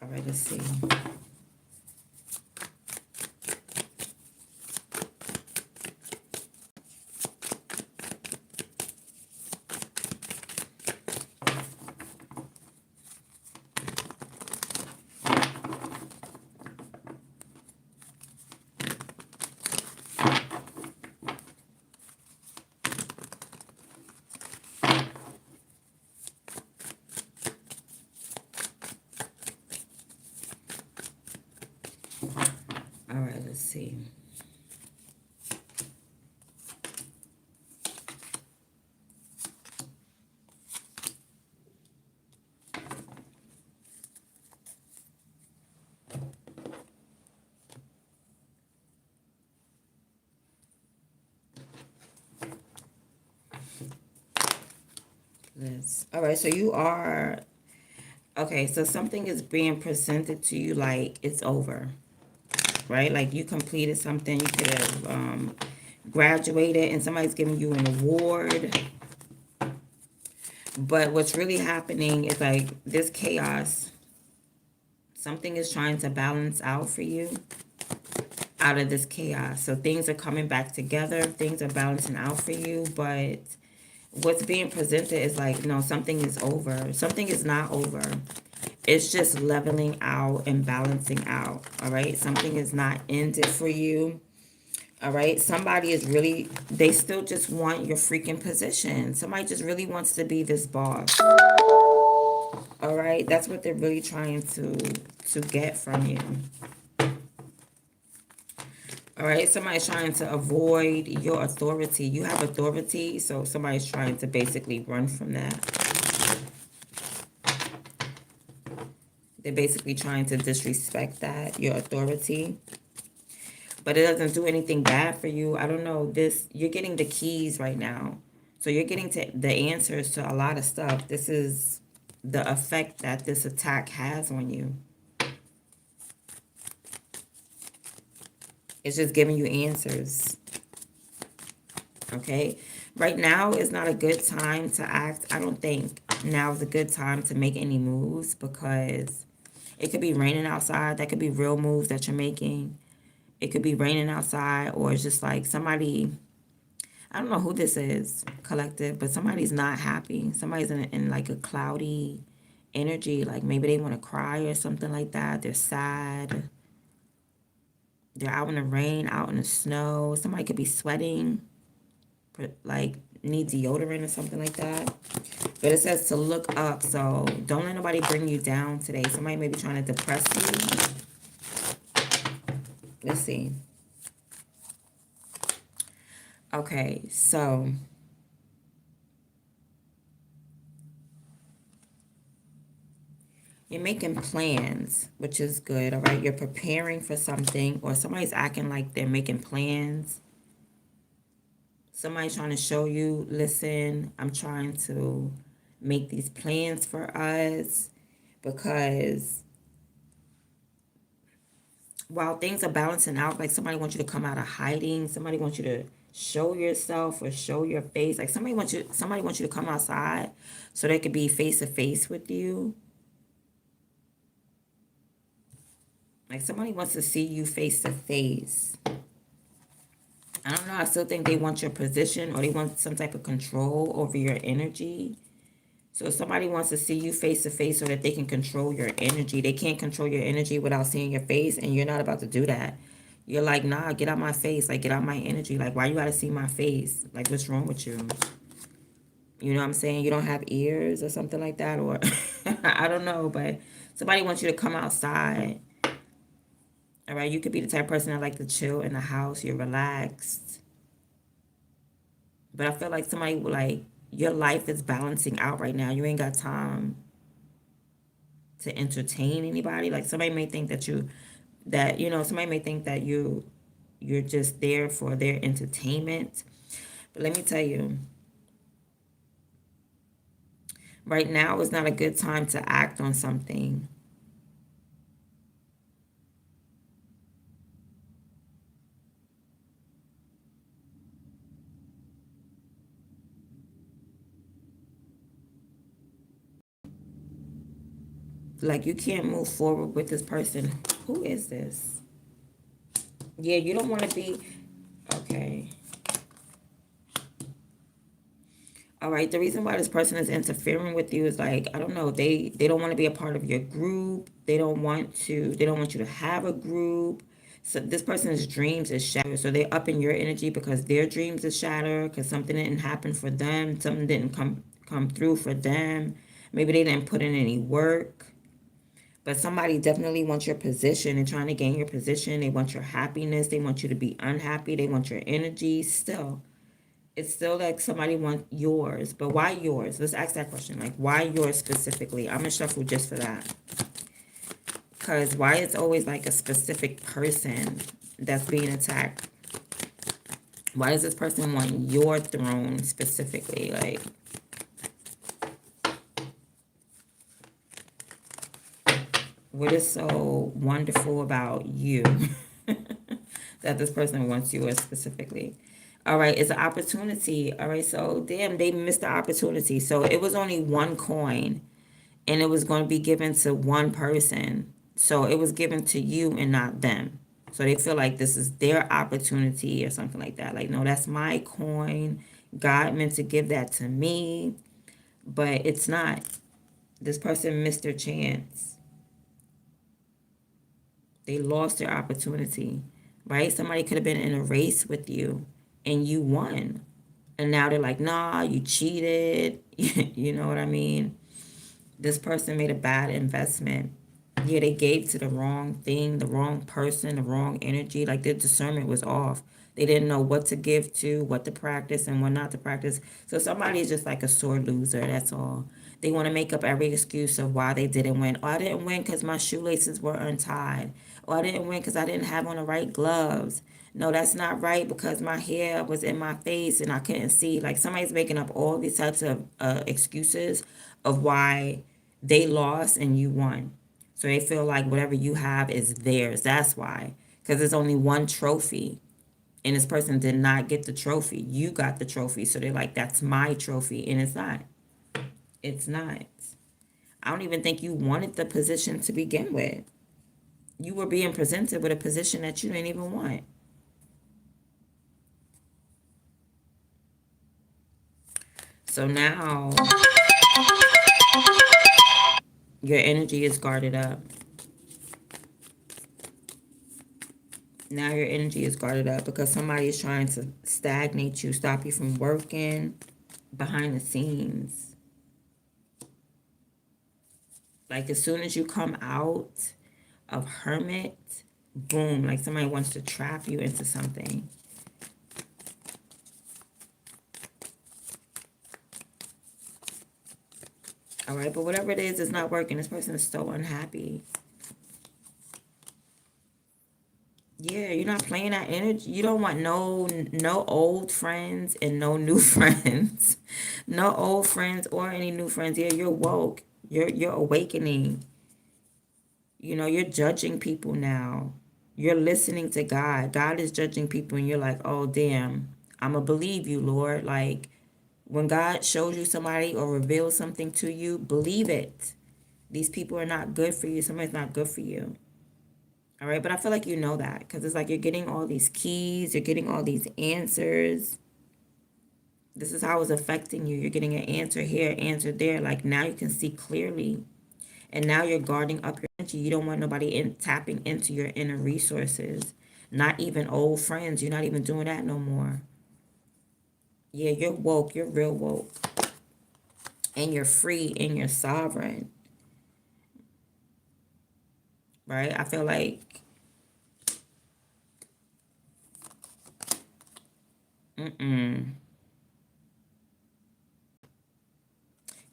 All right, let's see. All right, let's see. All right, so you are, okay, so something is being presented to you like it's over, right? Like you completed something, you could have graduated and somebody's giving you an award. But what's really happening is like this chaos, something is trying to balance out for you out of this chaos. So things are coming back together, things are balancing out for you, but what's being presented is like, no, something is over. Something is not over. It's just leveling out and balancing out. All right. Something is not ended for you. All right. Somebody is really, they still just want your freaking position. Somebody just really wants to be this boss. All right. That's what they're really trying to get from you. All right, somebody's trying to avoid your authority. You have authority, so somebody's trying to basically run from that. They're basically trying to disrespect that, your authority. But it doesn't do anything bad for you. I don't know, this, you're getting the keys right now. So you're getting to the answers to a lot of stuff. This is the effect that this attack has on you. It's just giving you answers. Okay? Right now is not a good time to act. I don't think now is a good time to make any moves because it could be raining outside. That could be real moves that you're making. It could be raining outside, or it's just like somebody, I don't know who this is, collective, but somebody's not happy. Somebody's in like a cloudy energy. Like maybe they want to cry or something like that. They're sad. They're out in the rain, out in the snow. Somebody could be sweating, like need deodorant or something like that. But it says to look up, so don't let nobody bring you down today. Somebody may be trying to depress you. Let's see. Okay, so you're making plans, which is good, all right? You're preparing for something, or somebody's acting like they're making plans. Somebody's trying to show you, listen, I'm trying to make these plans for us because while things are balancing out, like somebody wants you to come out of hiding, somebody wants you to show yourself or show your face. Like somebody wants you to come outside so they could be face to face with you. Like somebody wants to see you face to face. I don't know. I still think they want your position or they want some type of control over your energy. So somebody wants to see you face to face so that they can control your energy. They can't control your energy without seeing your face, and you're not about to do that. You're like, nah, get out my face. Like, get out my energy. Like, why you gotta see my face? Like, what's wrong with you? You know what I'm saying? You don't have ears or something like that, or I don't know, but somebody wants you to come outside. All right, you could be the type of person that like to chill in the house. You're relaxed. But I feel like somebody like your life is balancing out right now. You ain't got time to entertain anybody. Like somebody may think that somebody may think that you're just there for their entertainment. But let me tell you, right now is not a good time to act on something. Like you can't move forward with this person. Who is this? Yeah, you don't want to be okay. All right, the reason why this person is interfering with you is like, I don't know, they don't want to be a part of your group. They don't want you to have a group. So this person's dreams is shattered. So they're up in your energy because their dreams is shattered because something didn't happen for them. Something didn't come through for them. Maybe they didn't put in any work. But somebody definitely wants your position and trying to gain your position. They want your happiness. They want you to be unhappy. They want your energy still. It's still like somebody wants yours, but why yours? Let's ask that question. Like, why yours specifically? I'm gonna shuffle just for that. Because why it's always like a specific person that's being attacked? Why does this person want your throne specifically? Like, what is so wonderful about you that this person wants yours specifically? All right, it's an opportunity. All right, so damn, they missed the opportunity. So it was only one coin and it was going to be given to one person. So it was given to you and not them. So they feel like this is their opportunity or something like that. Like, no, that's my coin. God meant to give that to me, but it's not. This person missed their chance. They lost their opportunity, right? Somebody could have been in a race with you and you won. And now they're like, nah, you cheated. You know what I mean? This person made a bad investment. Yeah, they gave to the wrong thing, the wrong person, the wrong energy. Like their discernment was off. They didn't know what to give to, what to practice, and what not to practice. So somebody is just like a sore loser. That's all. They want to make up every excuse of why they didn't win. Oh, I didn't win because my shoelaces were untied. Oh, I didn't win because I didn't have on the right gloves. No, that's not right because my hair was in my face and I couldn't see. Like somebody's making up all these types of excuses of why they lost and you won. So they feel like whatever you have is theirs. That's why. Because there's only one trophy. And this person did not get the trophy. You got the trophy. So they're like, that's my trophy. And it's not. It's not. I don't even think you wanted the position to begin with. You were being presented with a position that you didn't even want. So now your energy is guarded up. Now your energy is guarded up because somebody is trying to stagnate you, stop you from working behind the scenes. Like as soon as you come out of hermit, boom, like somebody wants to trap you into something. All right, but whatever it is, it's not working. This person is so unhappy. Yeah, you're not playing that energy. You don't want no old friends and no new friends. No old friends or any new friends. Yeah, you're woke. You're awakening. You know, you're judging people now. You're listening to God. God is judging people and you're like, "Oh, damn. I'm gonna believe you, Lord." Like when God shows you somebody or reveals something to you, believe it. These people are not good for you. Somebody's not good for you. All right, but I feel like you know that because it's like you're getting all these keys, you're getting all these answers. This is how it's affecting you. You're getting an answer here, answer there. Like now you can see clearly. And now you're guarding up your energy. You don't want nobody tapping into your inner resources. Not even old friends. You're not even doing that no more. Yeah, you're woke. You're real woke. And you're free and you're sovereign. Right? I feel like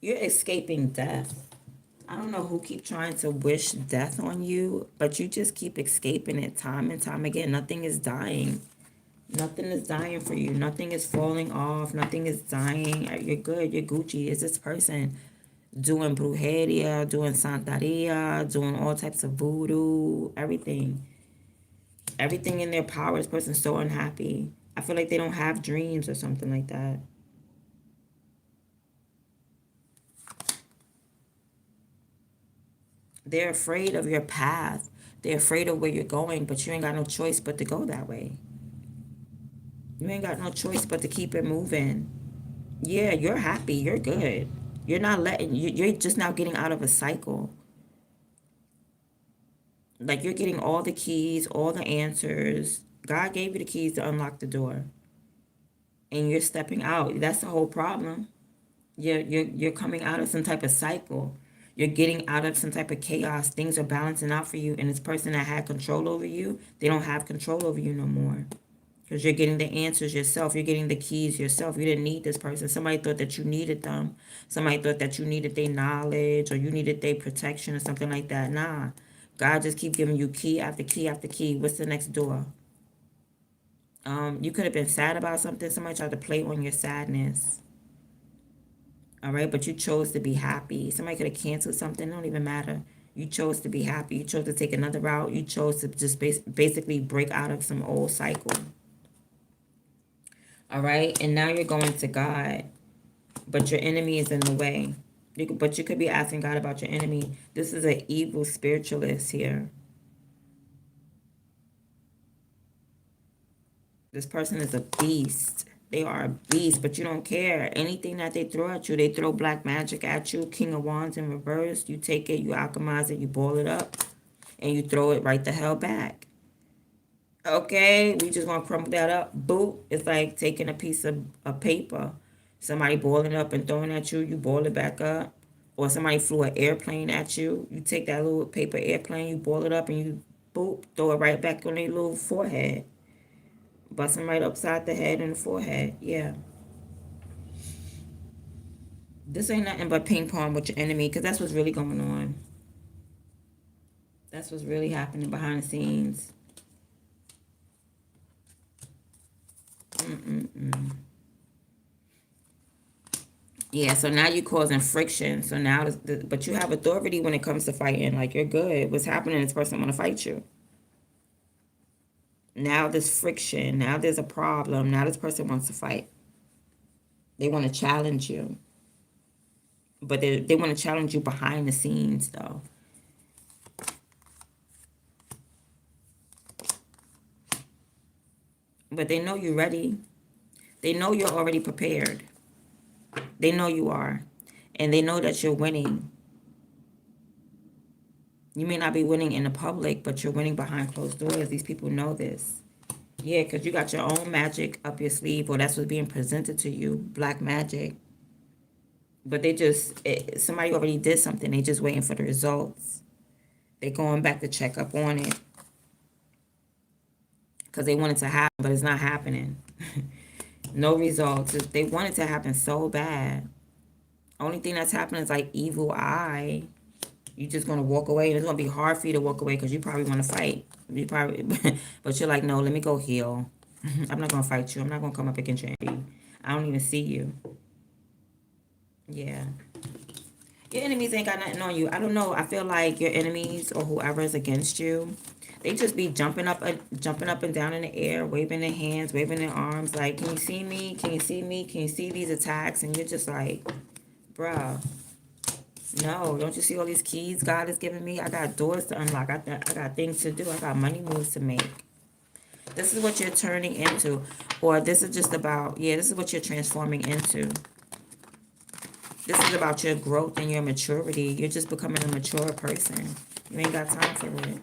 you're escaping death. I don't know who keep trying to wish death on you, but you just keep escaping it time and time again. Nothing is dying. Nothing is dying for you. Nothing is falling off. Nothing is dying. You're good. You're Gucci. Is this person doing brujeria, doing santeria, doing all types of voodoo, everything. Everything in their power. This person's so unhappy. I feel like they don't have dreams or something like that. They're afraid of your path. They're afraid of where you're going, but you ain't got no choice but to go that way. You ain't got no choice but to keep it moving. Yeah, you're happy. You're good. You're not letting, you're just now getting out of a cycle. Like you're getting all the keys, all the answers. God gave you the keys to unlock the door. And you're stepping out. That's the whole problem. You're coming out of some type of cycle. You're getting out of some type of chaos. Things are balancing out for you. And this person that had control over you, they don't have control over you no more. Because you're getting the answers yourself. You're getting the keys yourself. You didn't need this person. Somebody thought that you needed them. Somebody thought that you needed their knowledge or you needed their protection or something like that. Nah. God just keep giving you key after key after key. What's the next door? You could have been sad about something. Somebody tried to play on your sadness. All right, but you chose to be happy. Somebody could have canceled something. It don't even matter. You chose to be happy. You chose to take another route. You chose to just basically break out of some old cycle. All right, and now you're going to God, but your enemy is in the way. But you could be asking God about your enemy. This is an evil spiritualist here. This person is a beast. They are a beast, but you don't care. Anything that they throw at you, they throw black magic at you. King of Wands in reverse. You take it, you alchemize it, you boil it up, and you throw it right the hell back. Okay, we just want to crumble that up. Boop. It's like taking a piece of paper, somebody boiling it up and throwing at you. You boil it back up. Or somebody flew an airplane at you. You take that little paper airplane, you boil it up, and you boop, throw it right back on their little forehead. Bust them right upside the head and the forehead. Yeah. This ain't nothing but ping pong with your enemy, because that's what's really going on. That's what's really happening behind the scenes. Mm-mm-mm. Yeah, so now you're causing friction. So now, but you have authority when it comes to fighting. Like, you're good. What's happening? This person want to fight you. Now there's friction. Now there's a problem. Now this person wants to fight. They want to challenge you. But they want to challenge you behind the scenes, though. But they know you're ready. They know you're already prepared. They know you are. And they know that you're winning. You may not be winning in the public, but you're winning behind closed doors. These people know this. Yeah, because you got your own magic up your sleeve, or that's what's being presented to you, black magic. But somebody already did something. They just waiting for the results. They're going back to check up on it because they want it to happen, but it's not happening. No results. They want it to happen so bad. Only thing that's happening is like evil eye. You just gonna walk away, and it's gonna be hard for you to walk away because you probably want to fight. You probably, but you're like, no, let me go heal. I'm not gonna fight you. I'm not gonna come up against your enemy. I don't even see you. Yeah, your enemies ain't got nothing on you. I don't know. I feel like your enemies or whoever is against you, they just be jumping up and down in the air, waving their hands, waving their arms, like, can you see me? Can you see me? Can you see these attacks? And you're just like, bruh. No, don't you see all these keys God is giving me? I got doors to unlock. I got things to do. I got money moves to make. This is what you're turning into. Or this is just about, yeah, this is what you're transforming into. This is about your growth and your maturity. You're just becoming a mature person. You ain't got time for it.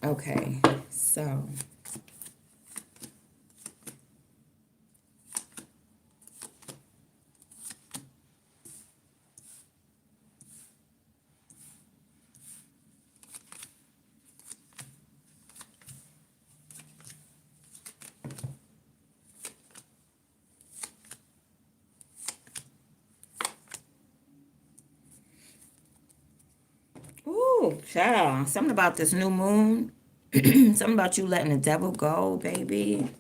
Okay, so ooh, child, something about this new moon. Something about you letting the devil go, baby.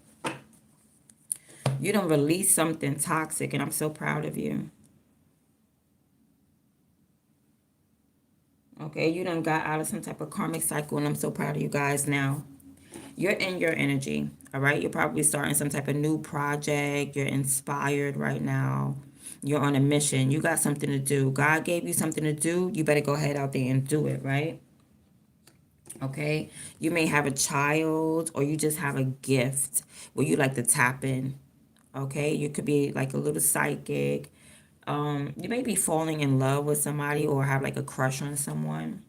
You don't release something toxic, and I'm so proud of you. Okay, you done got out of some type of karmic cycle, and I'm so proud of you guys now. You're in your energy, all right? You're probably starting some type of new project. You're inspired right now. You're on a mission. You got something to do. God gave you something to do. You better go ahead out there and do it, right? Okay? You may have a child, or you just have a gift where you like to tap in. Okay? You could be like a little psychic. You may be falling in love with somebody or have like a crush on someone.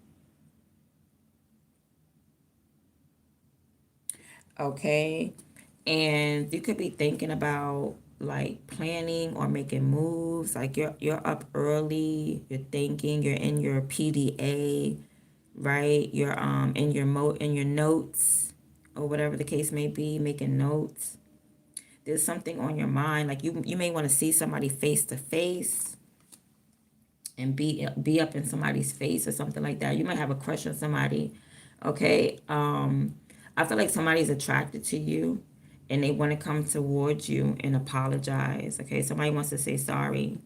Okay? And you could be thinking about like planning or making moves. Like you're up early, you're thinking, you're in your PDA, right? You're in your notes or whatever the case may be, making notes. There's something on your mind. Like you may want to see somebody face to face and be up in somebody's face or something like that. You might have a crush on somebody. Okay. I feel like somebody's attracted to you, and they want to come towards you and apologize. Okay, somebody wants to say sorry,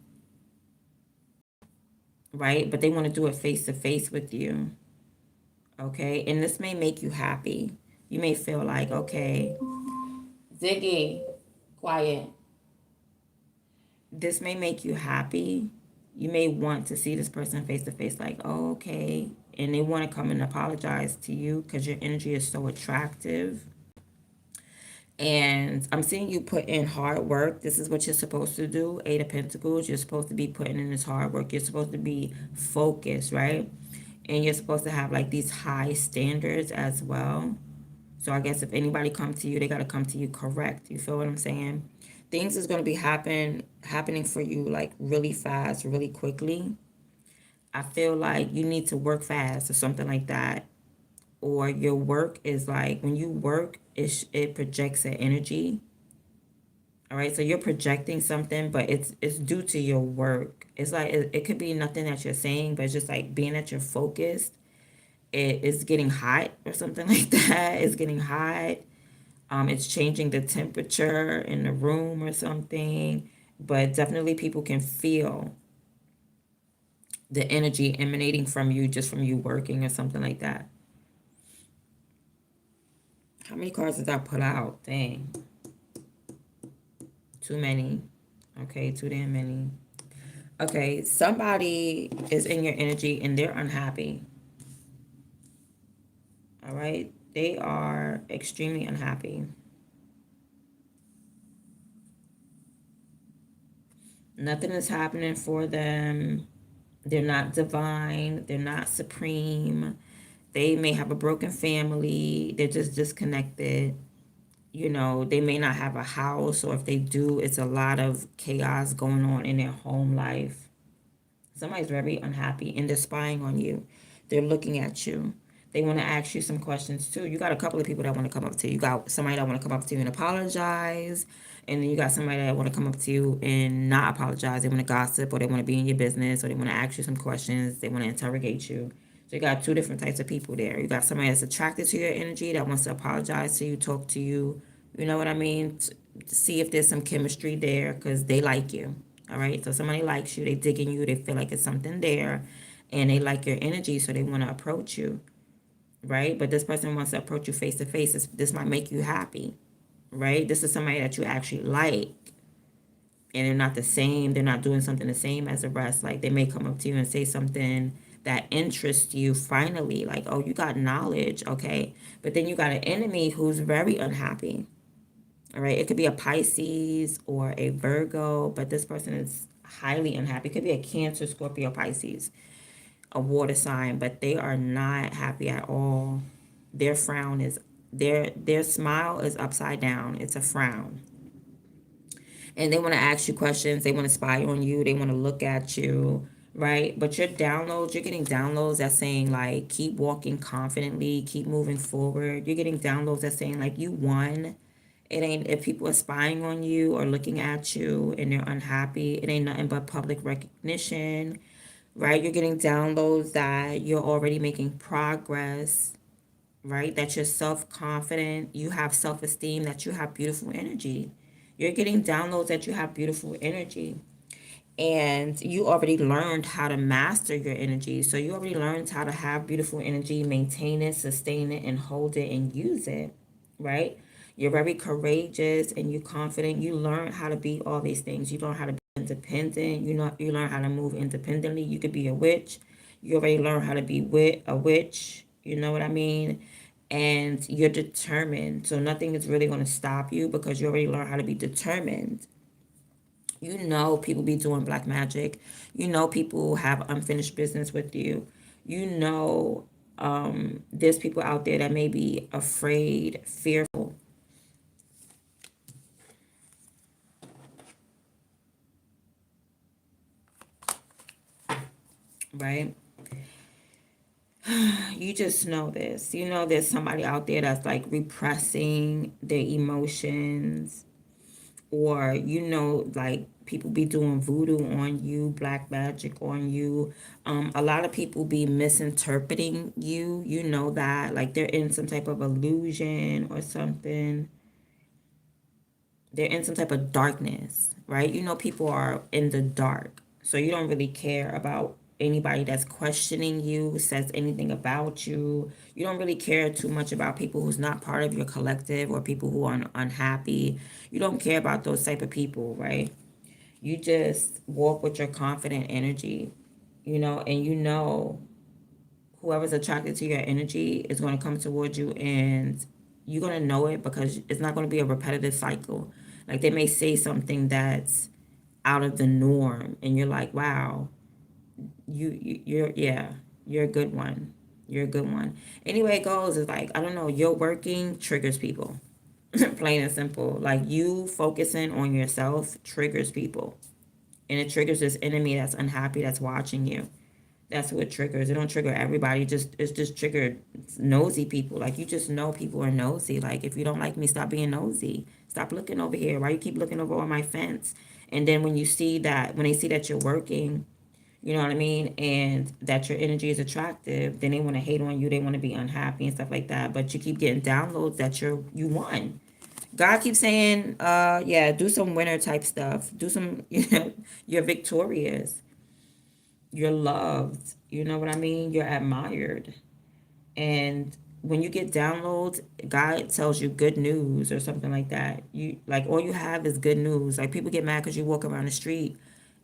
right? But they want to do it face to face with you. Okay, and this may make you happy. You may feel like, okay, Ziggy, quiet. This may make you happy. You may want to see this person face to face, like, oh, okay. And they want to come and apologize to you because your energy is so attractive. And I'm seeing you put in hard work. This is what you're supposed to do. Eight of Pentacles. You're supposed to be putting in this hard work. You're supposed to be focused, right? And you're supposed to have like these high standards as well. So I guess if anybody comes to you, they got to come to you correct. You feel what I'm saying? Things is going to be happening for you like really fast, really quickly. I feel like you need to work fast or something like that. Or your work is like, when you work, it projects an energy. All right, so you're projecting something, but it's due to your work. It's like it could be nothing that you're saying, but it's just like being that you're focused. It is getting hot or something like that. It's getting hot. It's changing the temperature in the room or something. But definitely people can feel the energy emanating from you just from you working or something like that. How many cards did I put out? Dang. Too many. Okay, too damn many. Okay, somebody is in your energy and they're unhappy. All right? They are extremely unhappy. Nothing is happening for them. They're not divine. They're not supreme. They may have a broken family. They're just disconnected. You know, they may not have a house, or if they do, it's a lot of chaos going on in their home life. Somebody's very unhappy and they're spying on you. They're looking at you. They want to ask you some questions too. You got a couple of people that want to come up to you. You got somebody that want to come up to you and apologize. And then you got somebody that want to come up to you and not apologize. They want to gossip, or they want to be in your business, or they want to ask you some questions. They want to interrogate you. So you got two different types of people there. You got somebody that's attracted to your energy that wants to apologize to you, talk to you. You know what I mean? See if there's some chemistry there because they like you. All right. So somebody likes you, they dig in you, they feel like it's something there, and they like your energy, so they want to approach you. Right. But this person wants to approach you face to face. This might make you happy. Right. This is somebody that you actually like. And they're not the same. They're not doing something the same as the rest. Like they may come up to you and say something that interests you finally. Like, oh, you got knowledge. Okay. But then you got an enemy who's very unhappy. All right. It could be a Pisces or a Virgo, but this person is highly unhappy. It could be a Cancer, Scorpio, Pisces, a water sign, but they are not happy at all. Their frown is their smile is upside down. It's a frown. And they want to ask you questions. They want to spy on you. They want to look at you, right? But your downloads, you're getting downloads that's saying like keep walking confidently, keep moving forward. You're getting downloads that's saying like you won. It ain't, if people are spying on you or looking at you and they're unhappy, it ain't nothing but public recognition, right? You're getting downloads that you're already making progress, right? That you're self-confident, you have self-esteem, that you have beautiful energy. You're getting downloads that you have beautiful energy. And you already learned how to master your energy. So you already learned how to have beautiful energy, maintain it, sustain it, and hold it and use it, right? You're very courageous and you're confident. You learn how to be all these things. You learn how to be independent. You learn how to move independently. You could be a witch. You already learn how to be a witch. You know what I mean? And you're determined. So nothing is really going to stop you because you already learned how to be determined. You know people be doing black magic. You know people have unfinished business with you. You know there's people out there that may be afraid, fearful, right? You just know this. You know there's somebody out there that's like repressing their emotions, or you know like people be doing voodoo on you, black magic on you. A lot of people be misinterpreting you. You know that like they're in some type of illusion or something. they're in some type of darkness, right? You know, people are in the dark. So you don't really care about anybody that's questioning you, says anything about you. You don't really care too much about people who's not part of your collective or people who are unhappy. You don't care about those type of people, right? You just walk with your confident energy, you know, and you know whoever's attracted to your energy is going to come towards you, and you're going to know it because it's not going to be a repetitive cycle. Like they may say something that's out of the norm and you're like, wow, you're yeah, you're a good one. You're a good one. Anyway, it goes is like, I don't know, your working triggers people. Plain and simple. Like you focusing on yourself triggers people. And it triggers this enemy that's unhappy that's watching you. That's what triggers. It don't trigger everybody. Just it's just triggered nosy people. Like you just know people are nosy. Like if you don't like me, stop being nosy. Stop looking over here. Why you keep looking over on my fence? And then when you see that, when they see that you're working, you know what I mean, and that your energy is attractive, then they want to hate on you. They want to be unhappy and stuff like that. But you keep getting downloads that you won. God keeps saying, yeah, do some winner type stuff. Do some, you're victorious. You're loved. You know what I mean? You're admired. And when you get downloads, God tells you good news or something like that. You like all you have is good news. Like people get mad because you walk around the street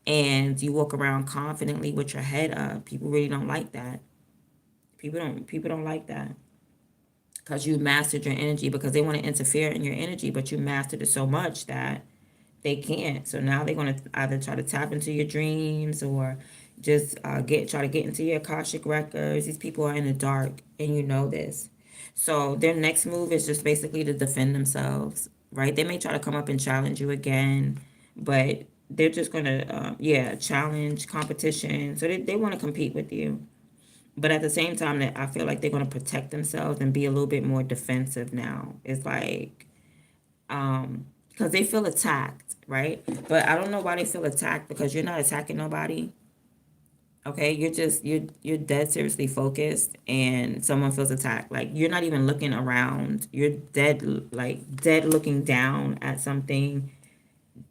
and you walk around confidently with your head up. People really don't like that. People don't like that because you mastered your energy, because they want to interfere in your energy, but you mastered it so much that they can't. So now they're going to either try to tap into your dreams or just try to get into your Akashic records. These people are in the dark, and you know this. So their next move is just basically to defend themselves, right? They may try to come up and challenge you again, but they're just going to, yeah, challenge competition. So they want to compete with you. But at the same time, that I feel like they're going to protect themselves and be a little bit more defensive now. It's like, because they feel attacked, right? But I don't know why they feel attacked, because you're not attacking nobody. Okay, you're dead seriously focused, and someone feels attacked. Like you're not even looking around. You're dead looking down at something,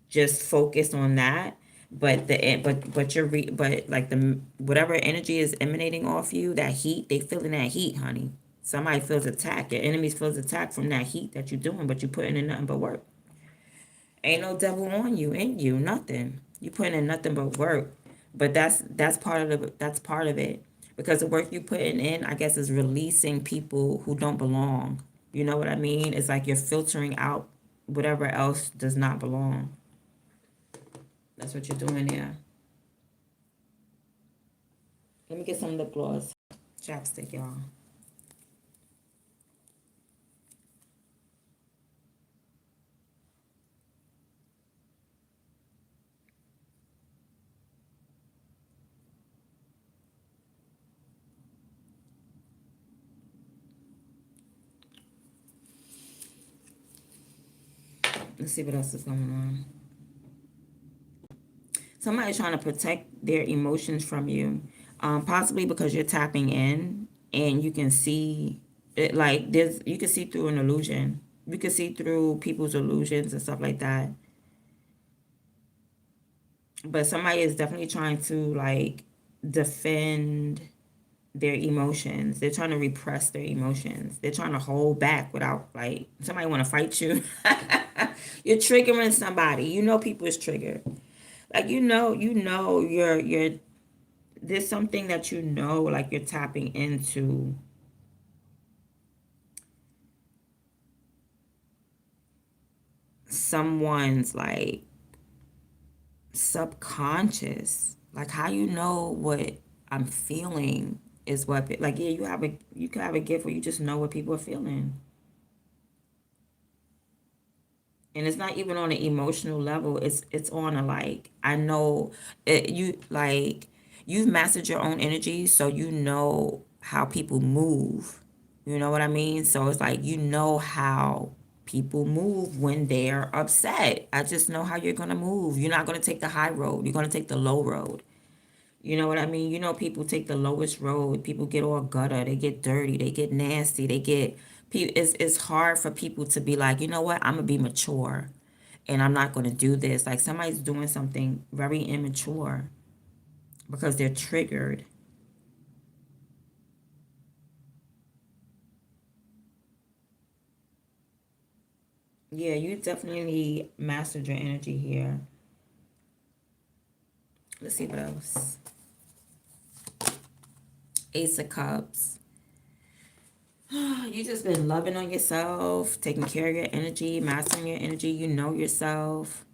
just focused on that. But but like the whatever energy is emanating off you, that heat, they feeling that heat, honey. Somebody feels attacked. Your enemies feels attacked from that heat that you're doing, but you're putting in nothing but work. Ain't no devil on you, in you, nothing. You putting in nothing but work. But that's part of it. Because the work you putting in, I guess, is releasing people who don't belong. You know what I mean? It's like you're filtering out whatever else does not belong. That's what you're doing there. Let me get some lip gloss. Chapstick, y'all. Let's see what else is going on. Somebody's trying to protect their emotions from you, possibly because you're tapping in and you can see it. Like there's, you can see through an illusion. You can see through people's illusions and stuff like that. But somebody is definitely trying to like defend their emotions. They're trying to repress their emotions. They're trying to hold back without, like, somebody want to fight you. You're triggering somebody. You know people is triggered. Like you're there's something that you know, like you're tapping into someone's like subconscious. Like how you know what I'm feeling is what, like, yeah, you can have a gift where you just know what people are feeling. And it's not even on an emotional level. It's on a, like, I know it, you like you've mastered your own energy, so you know how people move. You know what I mean? So it's like you know how people move when they're upset. I just know how you're gonna move. You're not gonna take the high road. You're gonna take the low road. You know what I mean? You know, people take the lowest road. People get all gutter. They get dirty. They get nasty. It's hard for people to be like, you know what? I'm gonna be mature. and I'm not going to do this. Like somebody's doing something very immature because they're triggered. Yeah, you definitely mastered your energy here. Let's see what else. Ace of Cups. You just been loving on yourself, taking care of your energy, mastering your energy. You know yourself.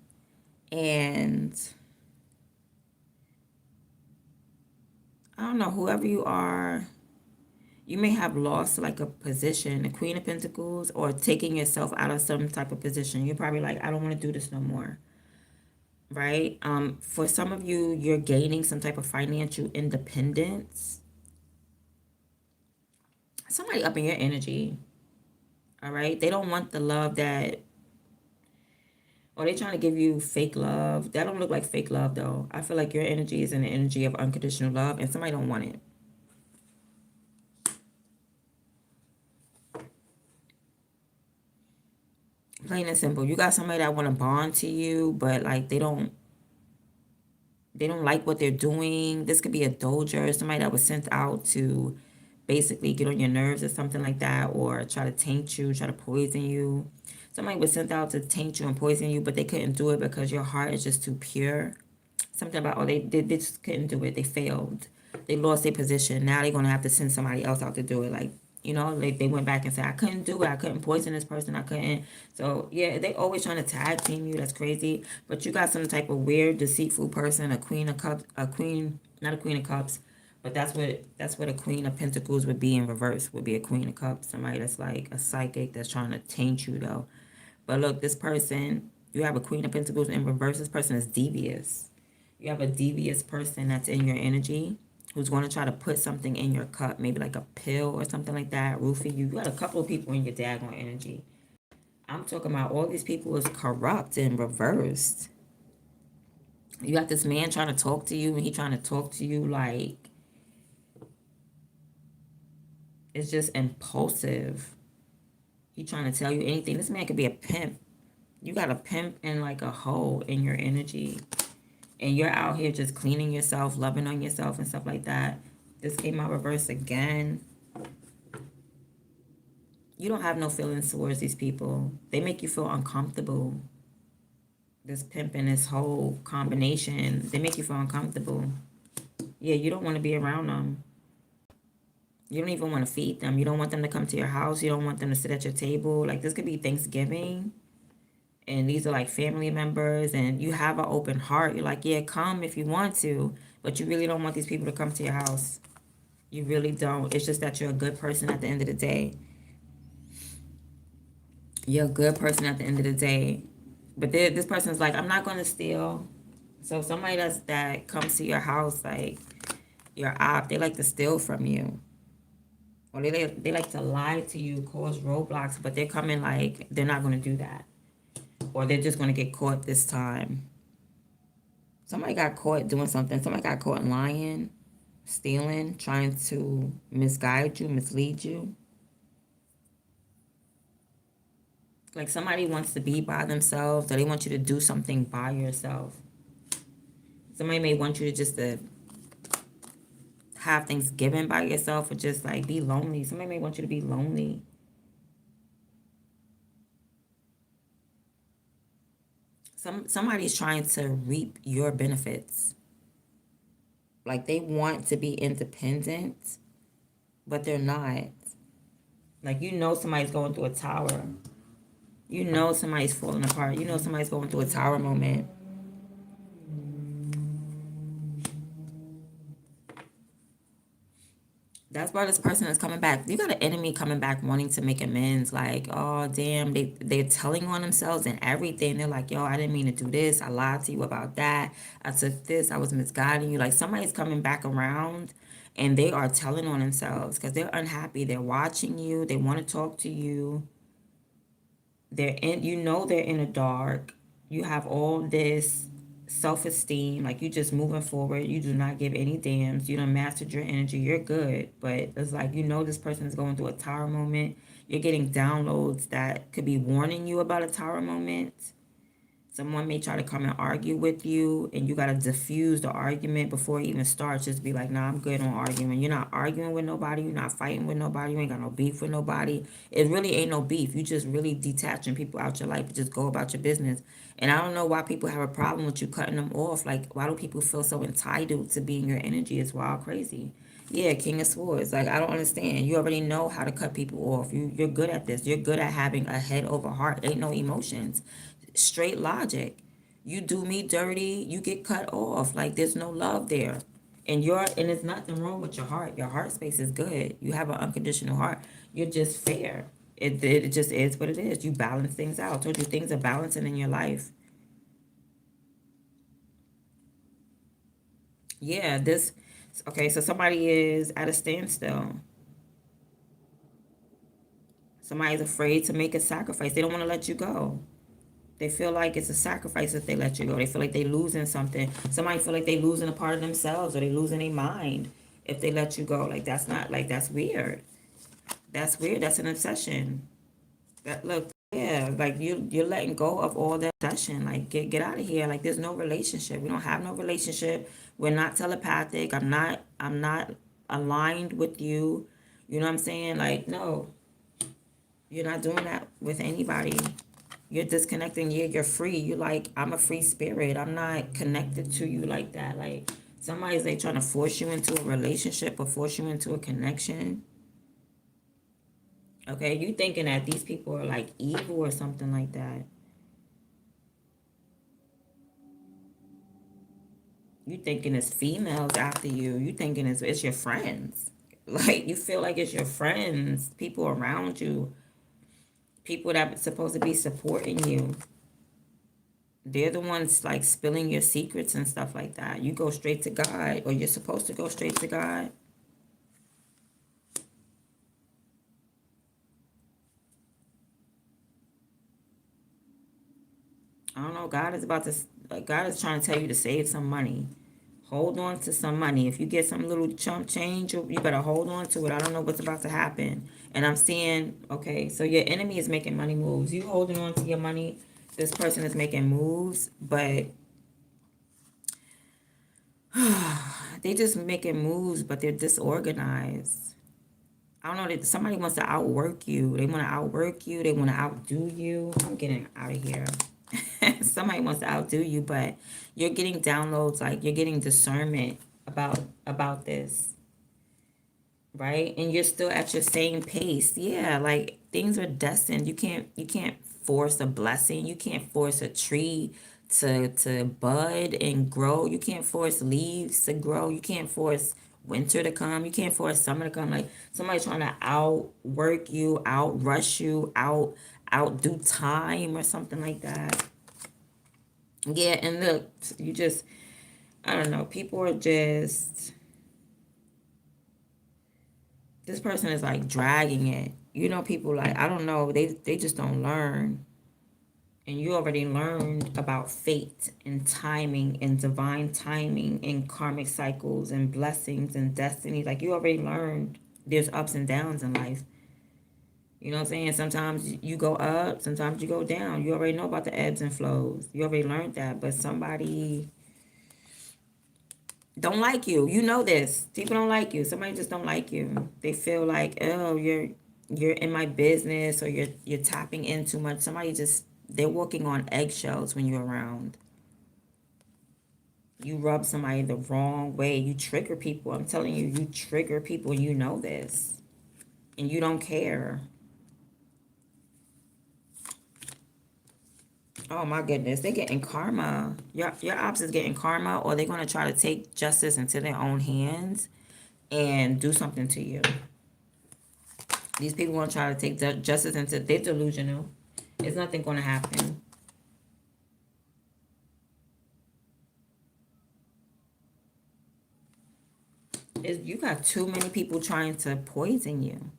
And I don't know, whoever you are, you may have lost like a position, the Queen of Pentacles, or taking yourself out of some type of position. You're probably like, I don't want to do this no more. Right? For some of you, you're gaining some type of financial independence. Somebody up in your energy. All right? They don't want the love that, or they trying to give you fake love. That don't look like fake love though. I feel like your energy is in the energy of unconditional love, and somebody don't want it. Plain and simple. You got somebody that want to bond to you, but like they don't like what they're doing. This could be a doja, somebody that was sent out to basically get on your nerves or something like that, or try to taint you, try to poison you. Somebody was sent out to taint you and poison you, but they couldn't do it because your heart is just too pure. Something about, oh, they just couldn't do it. They failed. They lost their position. Now they're going to have to send somebody else out to do it. Like, they went back and said, I couldn't do it. I couldn't poison this person. I couldn't. So, yeah, they always trying to tag team you. That's crazy. But you got some type of weird, deceitful person, a queen of cups, not a queen of cups, but that's what a queen of pentacles would be in reverse, would be a queen of cups. Somebody that's like a psychic that's trying to taint you, though. But look, this person, you have a queen of pentacles in reverse. This person is devious. You have a devious person that's in your energy who's going to try to put something in your cup, maybe like a pill or something like that, roofie you. You got a couple of people in your daggone energy. I'm talking about all these people is corrupt and reversed. You got this man trying to talk to you, and he trying to talk to you like it's just impulsive. He trying to tell you anything. This man could be a pimp. You got a pimp and like a hoe in your energy. And you're out here just cleaning yourself, loving on yourself and stuff like that. This came out reverse again. You don't have no feelings towards these people. They make you feel uncomfortable. This pimp and this whole combination, they make you feel uncomfortable. Yeah, you don't want to be around them. You don't even want to feed them. You don't want them to come to your house. You don't want them to sit at your table. Like, this could be Thanksgiving, and these are like family members, and you have an open heart. You're like, yeah, come if you want to, but you really don't want these people to come to your house. You really don't. It's just that you're a good person at the end of the day. You're a good person at the end of the day. But this person's like, I'm not going to steal. So somebody that comes to your house, like your op, they like to steal from you. Or they like to lie to you, cause roadblocks, but they're coming like they're not going to do that. Or they're just going to get caught this time. Somebody got caught doing something. Somebody got caught lying, stealing, trying to misguide you, mislead you. Like somebody wants to be by themselves, or they want you to do something by yourself. Somebody may want you to just to have things given by yourself, or just like be lonely. Somebody may want you to be lonely. Somebody's trying to reap your benefits. Like they want to be independent, but they're not. Like somebody's going through a tower. Somebody's falling apart. Somebody's going through a tower moment. That's why this person is coming back. You got an enemy coming back wanting to make amends. Like, oh, damn, they're telling on themselves and everything. They're like, yo, I didn't mean to do this. I lied to you about that. I took this. I was misguiding you. Like, somebody's coming back around and they are telling on themselves because they're unhappy. They're watching you. They want to talk to you. They're in the dark. You have all this self-esteem, like you just moving forward. You do not give any damns. You done mastered your energy. You're good. But it's like, this person is going through a tower moment. You're getting downloads that could be warning you about a tower moment. Someone may try to come and argue with you, and you got to diffuse the argument before it even starts. Just be like, nah, I'm good on arguing. You're not arguing with nobody. You're not fighting with nobody. You ain't got no beef with nobody. It really ain't no beef. You just really detaching people out your life. Just go about your business. And I don't know why people have a problem with you cutting them off. Like, why do people feel so entitled to be in your energy? It's wild crazy. Yeah, King of Swords. Like, I don't understand. You already know how to cut people off. You're good at this. You're good at having a head over heart. Ain't no emotions. Straight logic. You do me dirty, you get cut off. Like, there's no love there. And it's nothing wrong with your heart. Your heart space is good. You have an unconditional heart. You're just fair. It just is what it is. You balance things out. I told you things are balancing in your life. Yeah, this okay, so somebody is at a standstill. Somebody's afraid to make a sacrifice. They don't want to let you go. They feel like it's a sacrifice if they let you go. They feel like they losing something. Somebody feel like they losing a part of themselves, or they losing their mind if they let you go. Like, that's not, like, that's weird. That's weird. That's an obsession. That, look, yeah, like, you're letting go of all that obsession. Like, get out of here. Like, there's no relationship. We don't have no relationship. We're not telepathic. I'm not aligned with you. You know what I'm saying? Like, no, you're not doing that with anybody. You're disconnecting. You're free. You're like, I'm a free spirit. I'm not connected to you like that. Like, somebody's like trying to force you into a relationship or force you into a connection. Okay, you thinking that these people are like evil or something like that. You thinking it's females after you. You thinking it's your friends. Like, you feel like it's your friends, people around you, people that are supposed to be supporting you. They're the ones like spilling your secrets and stuff like that. You go straight to God, or you're supposed to go straight to God. I don't know. God is about to. God is trying to tell you to save some money. Hold on to some money. If you get some little chump change, you better hold on to it. I don't know what's about to happen. And I'm seeing, okay, so your enemy is making money moves. You holding on to your money. This person is making moves, but they just making moves, but they're disorganized. I don't know. Somebody wants to outwork you. They want to outwork you. They want to outdo you. I'm getting out of here. Somebody wants to outdo you, but you're getting downloads. Like, you're getting discernment about this, right? And you're still at your same pace. Yeah, like, things are destined. You can't force a blessing. You can't force a tree to bud and grow. You can't force leaves to grow. You can't force winter to come. You can't force summer to come. Like, somebody trying to outwork you, outrush you, outdo time or something like that. Yeah, and look, you just, I don't know, people are just, this person is like dragging it. You know, people, like, I don't know, they just don't learn. And you already learned about fate and timing and divine timing and karmic cycles and blessings and destiny. Like, you already learned there's ups and downs in life. You know what I'm saying? Sometimes you go up, sometimes you go down. You already know about the ebbs and flows. You already learned that. But somebody don't like you. You know this. People don't like you. Somebody just don't like you. They feel like, oh, you're in my business, or you're tapping in too much. Somebody just, they're walking on eggshells when you're around. You rub somebody the wrong way. You trigger people. I'm telling you, you trigger people, and you know this. And you don't care. Oh my goodness, they're getting karma. Your ops is getting karma, or they're gonna try to take justice into their own hands and do something to you. These people want to try to take justice into, they're delusional. There's nothing going to happen. You got too many people trying to poison you.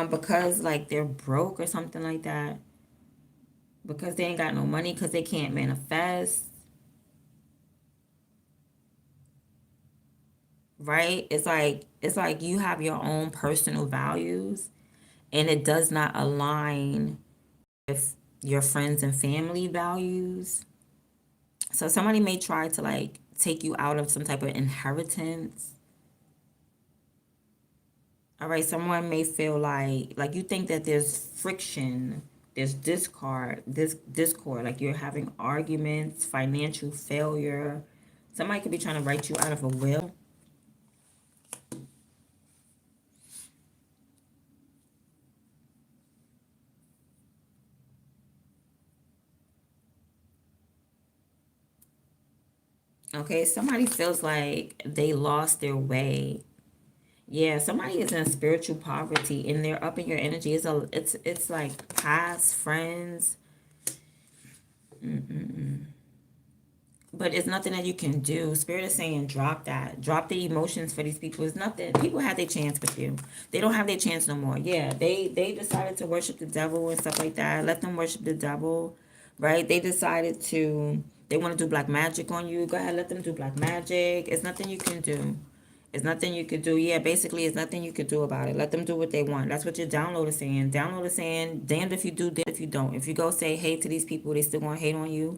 Because like they're broke or something like that. Because they ain't got no money. Because they can't manifest. Right? It's like you have your own personal values, and it does not align with your friends and family values. So somebody may try to like take you out of some type of inheritance. All right, someone may feel like you think that there's friction, there's discord, like you're having arguments, financial failure. Somebody could be trying to write you out of a will. Okay, somebody feels like they lost their way. Yeah, somebody is in spiritual poverty and they're up in your energy. It's like past friends, but it's nothing that you can do. Spirit is saying drop that. Drop the emotions for these people. It's nothing. People had their chance with you. They don't have their chance no more. Yeah, they decided to worship the devil and stuff like that. Let them worship the devil, right? They want to do black magic on you. Go ahead, let them do black magic. It's nothing you can do. It's nothing you could do. Yeah, basically, it's nothing you could do about it. Let them do what they want. That's what your download is saying. Download is saying, damned if you do, damned if you don't. If you go say hey to these people, they still gonna hate on you.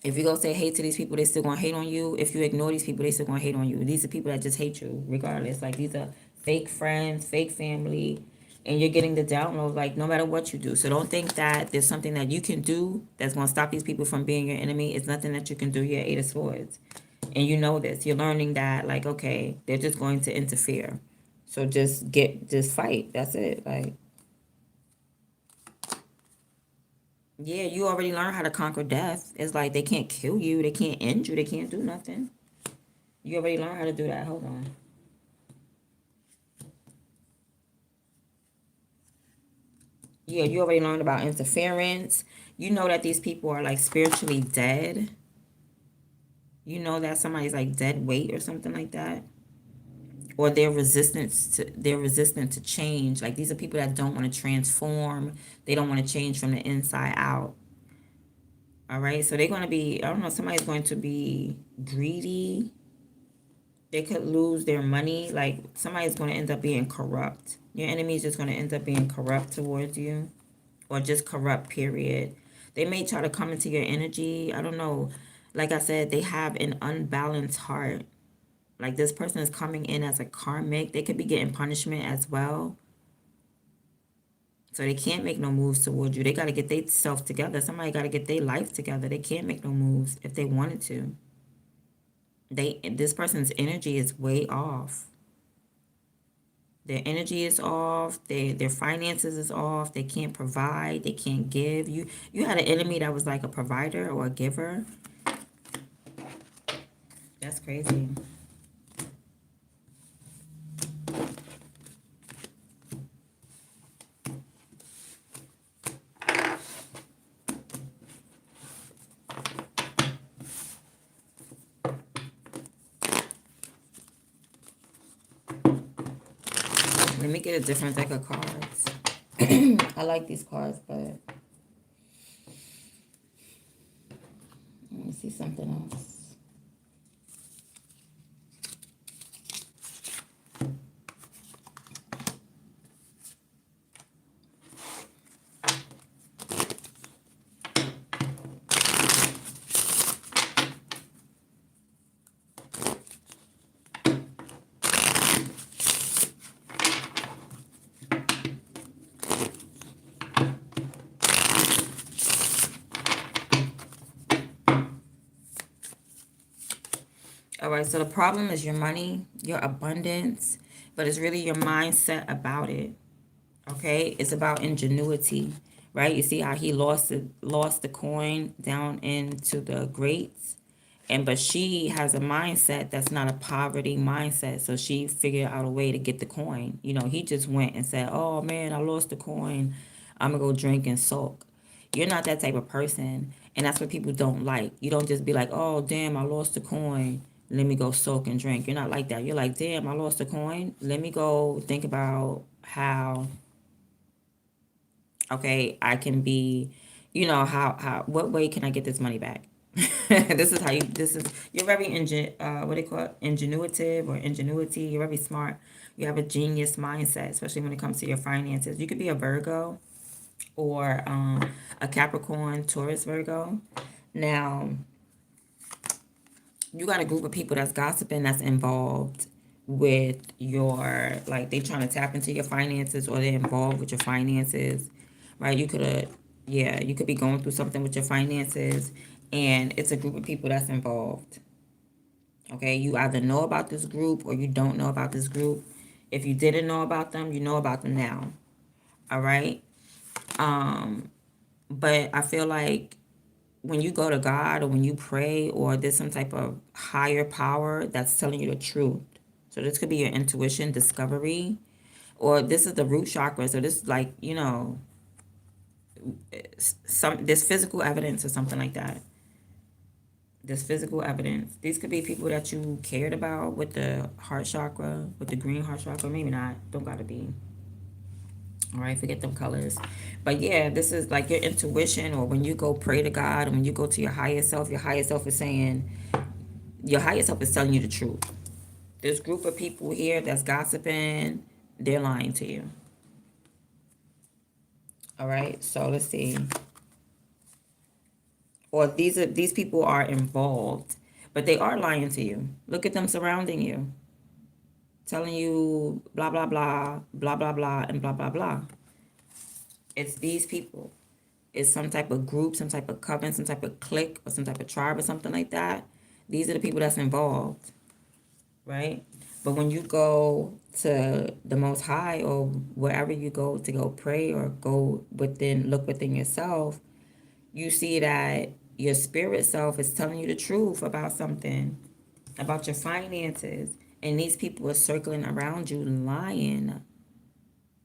If you go say hate to these people, they still gonna hate on you. If you ignore these people, they still gonna hate on you. These are people that just hate you, regardless. Like these are fake friends, fake family, and you're getting the download like no matter what you do. So don't think that there's something that you can do that's gonna stop these people from being your enemy. It's nothing that you can do. You're Eight of Swords, and you know this. You're learning that like okay, they're just going to interfere. So just fight. That's it. Like yeah, you already learned how to conquer death. It's like they can't kill you, they can't end you, they can't do nothing. You already learned how to do that. Hold on. Yeah, you already learned about interference. You know that these people are like spiritually dead. You know that somebody's like dead weight or something like that. Or they're resistant to change. Like these are people that don't want to transform. They don't want to change from the inside out. All right. So they're gonna be, I don't know, somebody's going to be greedy. They could lose their money. Like somebody's going to end up being corrupt. Your enemy is just going to end up being corrupt towards you, or just corrupt, period. They may try to come into your energy. I don't know. Like I said, they have an unbalanced heart. Like this person is coming in as a karmic. They could be getting punishment as well. So they can't make no moves towards you. They got to get themselves together. Somebody got to get their life together. They can't make no moves if they wanted to. This person's energy is way off. Their energy is off. Their finances is off. They can't provide. They can't give. You had an enemy that was like a provider or a giver. That's crazy. Let me get a different deck of cards. I like these cards, but let me see something else. All right, so the problem is your money, your abundance, but it's really your mindset about it. Okay, it's about ingenuity, right? You see how he lost the coin down into the grates, but she has a mindset that's not a poverty mindset, so she figured out a way to get the coin. He just went and said, "Oh man, I lost the coin. I'm gonna go drink and sulk." You're not that type of person, and that's what people don't like. You don't just be like, "Oh damn, I lost the coin. Let me go sulk and drink." You're not like that. You're like, "Damn, I lost the coin. Let me go think about how." Okay, I can be, how what way can I get this money back? You're very what they call it, ingenuitive or ingenuity. You're very smart. You have a genius mindset, especially when it comes to your finances. You could be a Virgo. or a Capricorn, Taurus, Virgo. Now, you got a group of people that's gossiping, that's involved with your, like, they trying to tap into your finances, or they're involved with your finances, right? You could have, yeah, you could be going through something with your finances, and it's a group of people that's involved. Okay, you either know about this group or you don't know about this group. If you didn't know about them, you know about them now. All right. But I feel like when you go to God, or when you pray, or there's some type of higher power that's telling you the truth. So this could be your intuition, discovery, or this is the root chakra. So this is like, some this physical evidence or something like that. This physical evidence. These could be people that you cared about with the heart chakra, with the green heart chakra. Maybe not. Don't gotta be. All right, forget them colors. But yeah, this is like your intuition, or when you go pray to God, and when you go to your higher self is saying, your higher self is telling you the truth. This group of people here that's gossiping, they're lying to you. All right, so let's see. Or these people are involved, but they are lying to you. Look at them surrounding you, telling you blah blah blah, blah blah blah, and blah blah blah. It's these people. It's some type of group, some type of coven, some type of clique, or some type of tribe, or something like that. These are the people that's involved, right? But when you go to the Most High, or wherever you go to go pray, or go within, look within yourself, you see that your spirit self is telling you the truth about something, about your finances. And these people are circling around you lying.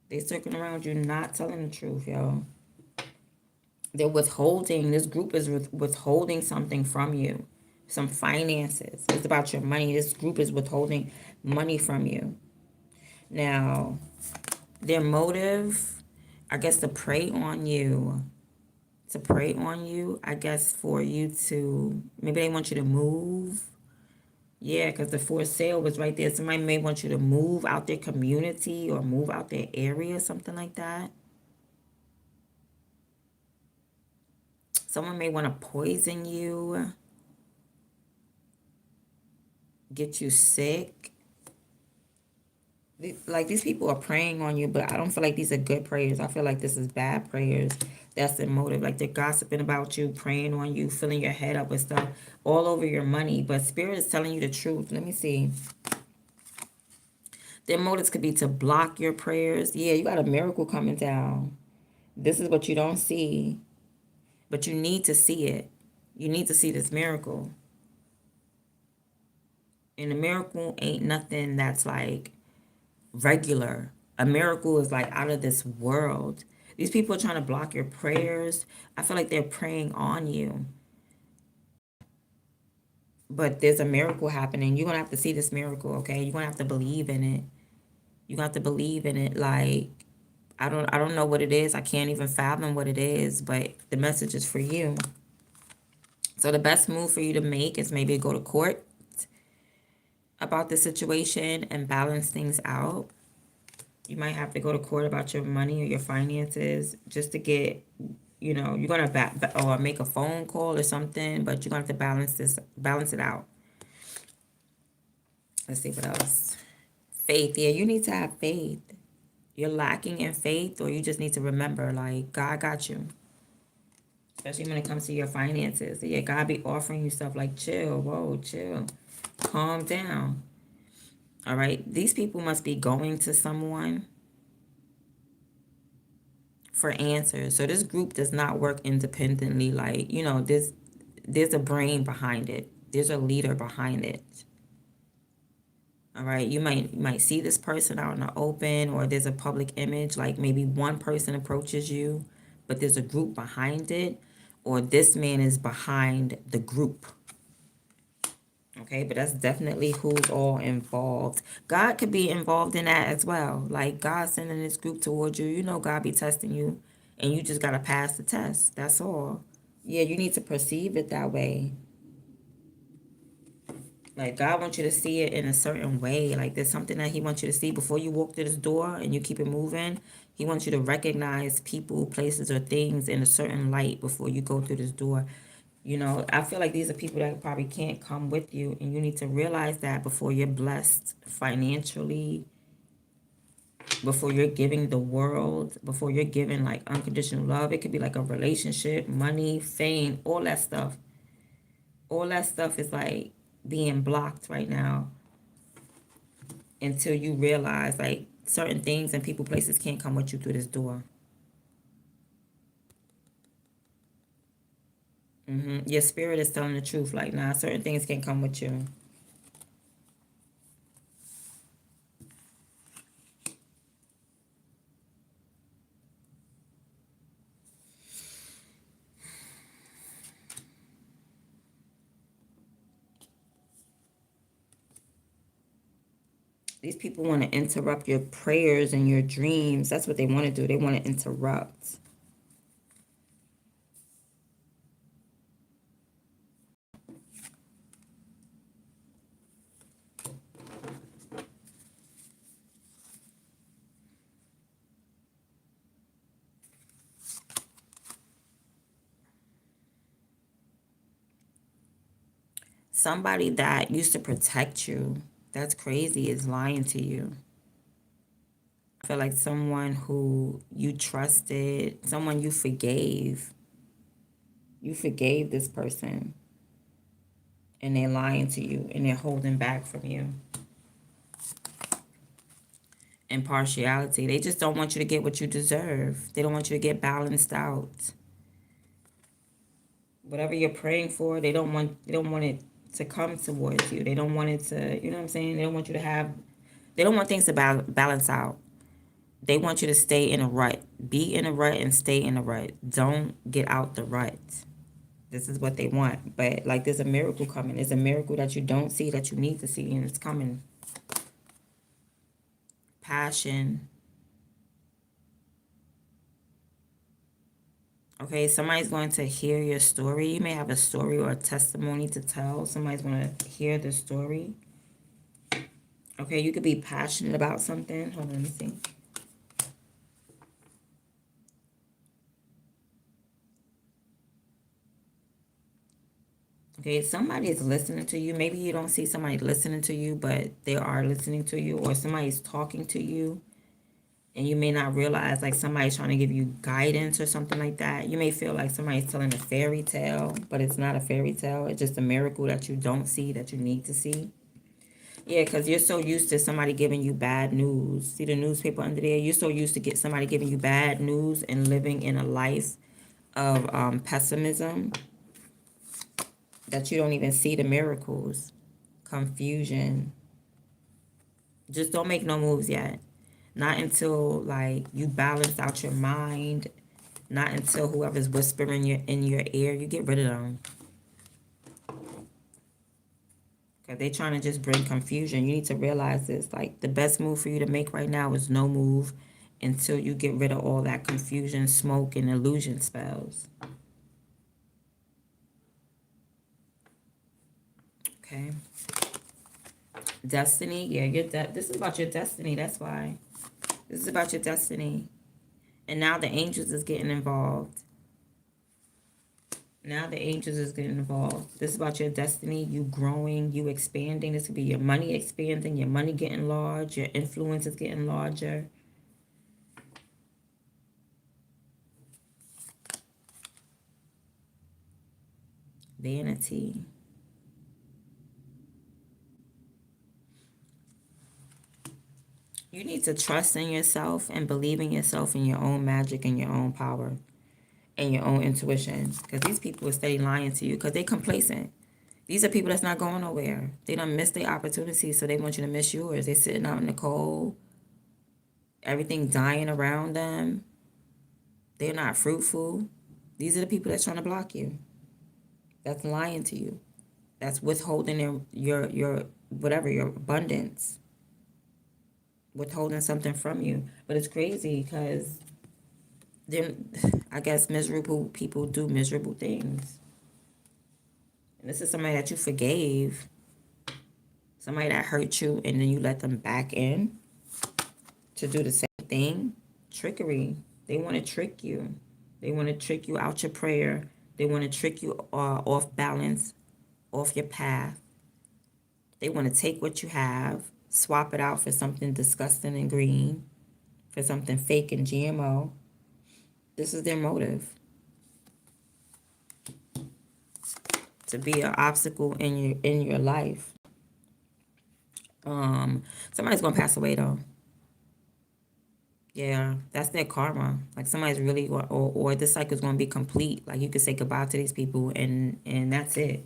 They circling around you not telling the truth, yo. They're withholding, this group is withholding something from you, some finances. It's about your money. This group is withholding money from you. Now, their motive, I guess, to prey on you, I guess, for you to, maybe they want you to move. Yeah, because the for sale was right there. Somebody may want you to move out their community, or move out their area, something like that. Someone may want to poison you, get you sick. Like, these people are praying on you, but I don't feel like these are good prayers. I feel like this is bad prayers. That's the motive. Like, they're gossiping about you, praying on you, filling your head up with stuff all over your money. But Spirit is telling you the truth. Let me see. Their motives could be to block your prayers. Yeah, you got a miracle coming down. This is what you don't see, but you need to see it. You need to see this miracle. And the miracle ain't nothing that's like regular. A miracle is like out of this world. These people are trying to block your prayers. I feel like they're praying on you. But there's a miracle happening. You're going to have to see this miracle, okay? You're going to have to believe in it. You got to believe in it. Like, I don't know what it is. I can't even fathom what it is, but the message is for you. So the best move for you to make is maybe go to court about the situation and balance things out. You might have to go to court about your money or your finances, just to get, you're gonna or make a phone call or something, but you're gonna have to balance it out. Let's see what else. Faith. Yeah, you need to have faith. You're lacking in faith, or you just need to remember, like, God got you. Especially when it comes to your finances. Yeah, God be offering you stuff like, chill, whoa, chill, calm down. All right, these people must be going to someone for answers. So this group does not work independently. Like, there's a brain behind it. There's a leader behind it. All right, you might see this person out in the open, or there's a public image, like maybe one person approaches you, but there's a group behind it, or this man is behind the group. Okay, but that's definitely who's all involved. God could be involved in that as well. Like, God sending this group towards you. God be testing you, and you just got to pass the test. That's all. Yeah, you need to perceive it that way. Like, God wants you to see it in a certain way. Like, there's something that he wants you to see before you walk through this door and you keep it moving. He wants you to recognize people, places, or things in a certain light before you go through this door. You know, I feel like these are people that probably can't come with you, and you need to realize that before you're blessed financially, before you're giving the world, before you're giving like unconditional love. It could be like a relationship, money, fame, all that stuff. All that stuff is like being blocked right now until you realize like certain things and people, places can't come with you through this door. Your spirit is telling the truth. Like, nah, certain things can't come with you. These people want to interrupt your prayers and your dreams. That's what they want to do. They want to interrupt. Somebody that used to protect you, that's crazy, is lying to you. I feel like someone who you trusted, someone you forgave this person, and they're lying to you and they're holding back from you. Impartiality. They just don't want you to get what you deserve. They don't want you to get balanced out. Whatever you're praying for, they don't want it to come towards you. They don't want it to, you know what I'm saying? They don't want you to have, they don't want things to balance out. They want you to stay in a rut. Be in a rut and stay in a rut. Don't get out the rut. This is what they want. But like, there's a miracle coming. There's a miracle that you don't see that you need to see, and it's coming. Passion. Okay, somebody's going to hear your story. You may have a story or a testimony to tell. Somebody's going to hear the story. Okay, you could be passionate about something. Hold on, let me see. Okay, somebody is listening to you. Maybe you don't see somebody listening to you, but they are listening to you, or somebody's talking to you, and you may not realize like somebody's trying to give you guidance or something like that. You may feel like somebody's telling a fairy tale, but it's not a fairy tale. It's just a miracle that you don't see that you need to see. Yeah, because you're so used to somebody giving you bad news. See the newspaper under there? You're so used to get somebody giving you bad news and living in a life of pessimism that you don't even see the miracles. Confusion. Just don't make no moves yet. Not until like you balance out your mind. Not until whoever's whispering in your ear, you get rid of them. Because they're trying to just bring confusion. You need to realize this. Like, the best move for you to make right now is no move until you get rid of all that confusion, smoke, and illusion spells. Okay. Destiny. Yeah, this is about your destiny. That's why. This is about your destiny. And now the angels is getting involved. Now the angels is getting involved. This is about your destiny, you growing, you expanding. This could be your money expanding, your money getting large, your influence is getting larger. Vanity. You need to trust in yourself and believe in yourself and your own magic and your own power and your own intuition. Because these people are steady lying to you because they're complacent. These are people that's not going nowhere. They don't miss their opportunities, so they want you to miss yours. They're sitting out in the cold, everything dying around them. They're not fruitful. These are the people that's trying to block you. That's lying to you. That's withholding your whatever, your abundance. Withholding something from you. But it's crazy because then I guess miserable people do miserable things. And this is somebody that you forgave. Somebody that hurt you and then you let them back in to do the same thing. Trickery. They want to trick you. They want to trick you out your prayer. They want to trick you off balance, off your path. They want to take what you have, swap it out for something disgusting and green, for something fake and GMO. This is their motive. To be an obstacle in your life. Somebody's gonna pass away though. Yeah, that's their karma. Like somebody's really, or this cycle's gonna be complete. Like you could say goodbye to these people, and that's it.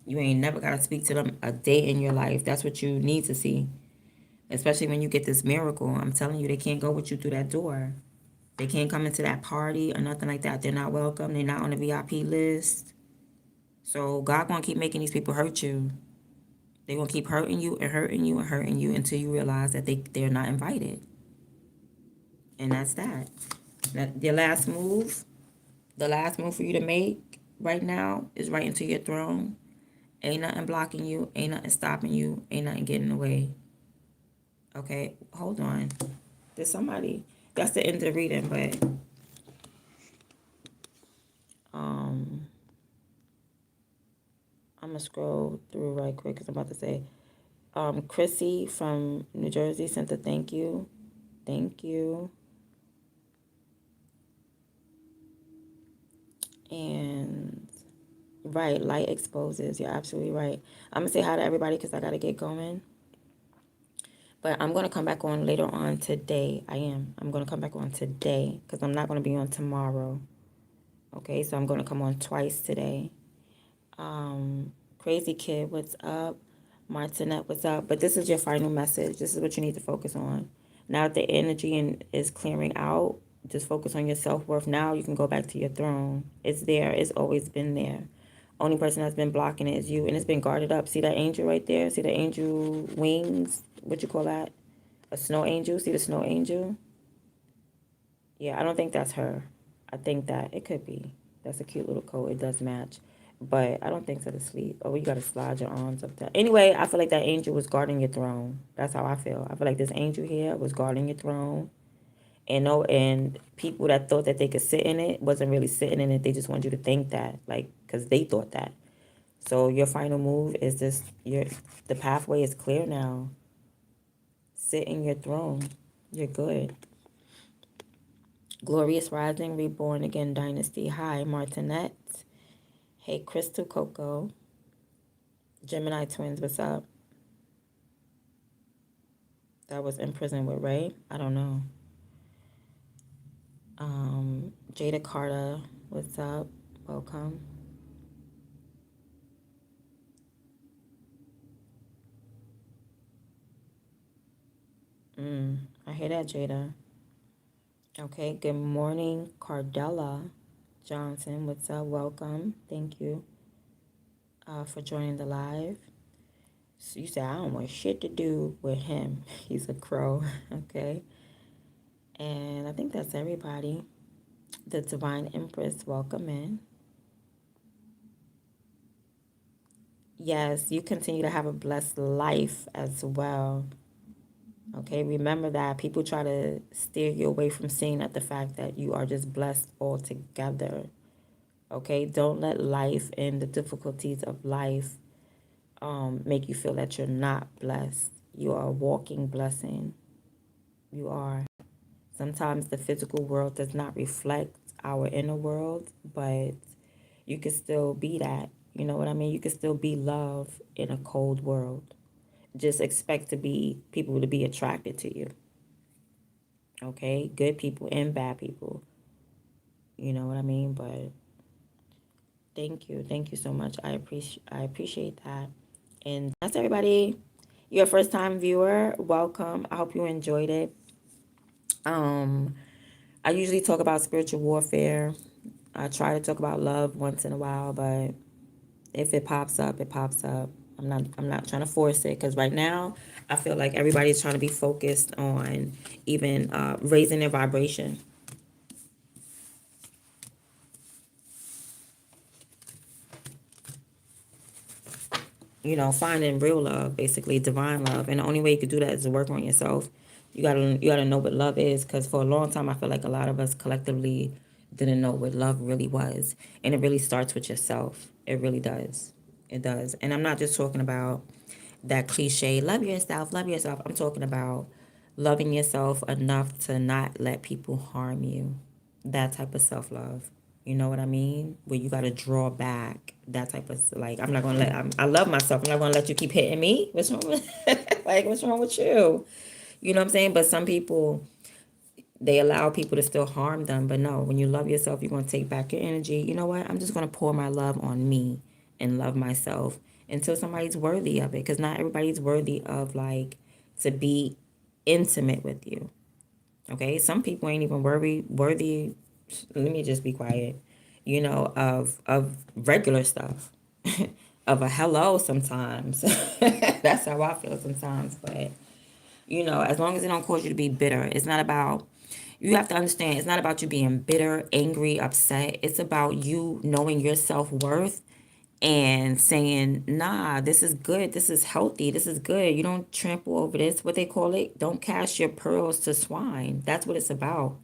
You ain't never gotta speak to them a day in your life. That's what you need to see. Especially when you get this miracle. I'm telling you, they can't go with you through that door. They can't come into that party or nothing like that. They're not welcome. They're not on the VIP list. So God gonna keep making these people hurt you. They're gonna keep hurting you and hurting you and hurting you until you realize that they're not invited. And that's that. Your last move, the last move for you to make right now is right into your throne. Ain't nothing blocking you. Ain't nothing stopping you. Ain't nothing getting in the way. Okay, hold on. There's somebody. That's the end of the reading, but I'm gonna scroll through right quick because I'm about to say, Chrissy from New Jersey sent a thank you. Thank you. And right, light exposes. You're absolutely right. I'm gonna say hi to everybody because I gotta get going. But I'm gonna come back on later on today. I'm gonna come back on today because I'm not gonna be on tomorrow. Okay, so I'm gonna come on twice today. Crazy Kid, what's up? Martinette, what's up? But this is your final message. This is what you need to focus on. Now that the energy is clearing out, just focus on your self-worth. Now you can go back to your throne. It's there. It's always been there. Only person that's been blocking it is you, and it's been guarded up. See that angel right there? See the angel wings? What you call that? A snow angel? See the snow angel? Yeah, I don't think that's her. I think that it could be. That's a cute little coat. It does match. But I don't think so to sleep. Oh, you got to slide your arms up there. Anyway, I feel like that angel was guarding your throne. That's how I feel. I feel like this angel here was guarding your throne. And no, and people that thought that they could sit in it wasn't really sitting in it. They just wanted you to think that, like, because they thought that. So your final move is just the pathway is clear now. Sit in your throne. You're good. Glorious Rising, Reborn Again Dynasty. Hi, Martinette. Hey, Crystal Coco. Gemini Twins, what's up? That was in prison with Ray? I don't know. Jada Carter, what's up? Welcome. I hear that, Jada. Okay, good morning, Cardella Johnson. What's up? Welcome. Thank you for joining the live. So you said, I don't want shit to do with him. He's a crow. Okay. And I think that's everybody. The Divine Empress, welcome in. Yes, you continue to have a blessed life as well. Okay, remember that people try to steer you away from seeing that the fact that you are just blessed altogether. Okay, don't let life and the difficulties of life make you feel that you're not blessed. You are a walking blessing. You are. Sometimes the physical world does not reflect our inner world, but you can still be that. You know what I mean? You can still be love in a cold world. Just expect to be people to be attracted to you. Okay? Good people and bad people. You know what I mean? But thank you. Thank you so much. I appreciate that. And that's everybody. You're a first time viewer. Welcome. I hope you enjoyed it. I usually talk about spiritual warfare. I try to talk about love once in a while, but if it pops up, it pops up. I'm not trying to force it because right now I feel like everybody's trying to be focused on even raising their vibration. finding real love, basically divine love. And the only way you could do that is to work on yourself. You gotta know what love is, because for a long time I feel like a lot of us collectively didn't know what love really was. And it really starts with yourself. It really does. It does. And I'm not just talking about that cliche, love yourself, love yourself. I'm talking about loving yourself enough to not let people harm you. That type of self love. You know what I mean? Where you got to draw back. That type of, like, I'm not going to I love myself. I'm not going to let you keep hitting me. What's wrong with, like, what's wrong with you? You know what I'm saying? But some people, they allow people to still harm them. But no, when you love yourself, you're going to take back your energy. You know what? I'm just going to pour my love on me and love myself until somebody's worthy of it. Because not everybody's worthy of, like, to be intimate with you. Okay? Some people ain't even worthy. Let me just be quiet. Of regular stuff. Of a hello sometimes. That's how I feel sometimes. But as long as it don't cause you to be bitter, it's not about, you have to understand, it's not about you being bitter, angry, upset. It's about you knowing your self-worth and saying, nah, this is good. This is healthy. This is good. You don't trample over this. What they call it? Don't cast your pearls to swine. That's what it's about.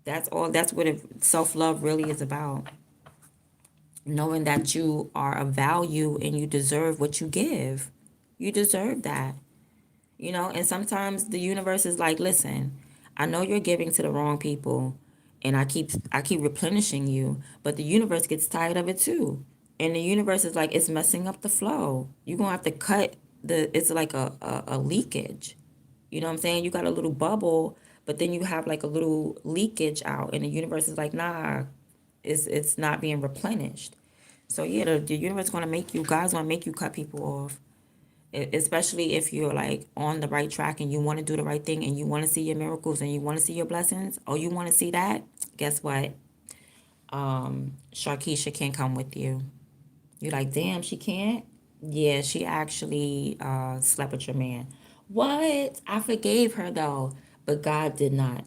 That's all. That's what self-love really is about. Knowing that you are of value and you deserve what you give. You deserve that. And sometimes the universe is like, listen, I know you're giving to the wrong people, and I keep replenishing you, but the universe gets tired of it too. And the universe is like, it's messing up the flow. You're gonna have to cut it's like a leakage. You know what I'm saying? You got a little bubble, but then you have like a little leakage out, and the universe is like, nah, it's not being replenished. So yeah, the universe gonna make you, God's gonna make you cut people off, especially if you're like on the right track and you want to do the right thing and you want to see your miracles and you want to see your blessings, or you want to see that. Guess what? Sharkeisha can't come with you. You're like, damn, she can't. Yeah, she actually slept with your man. What? I forgave her though, but God did not.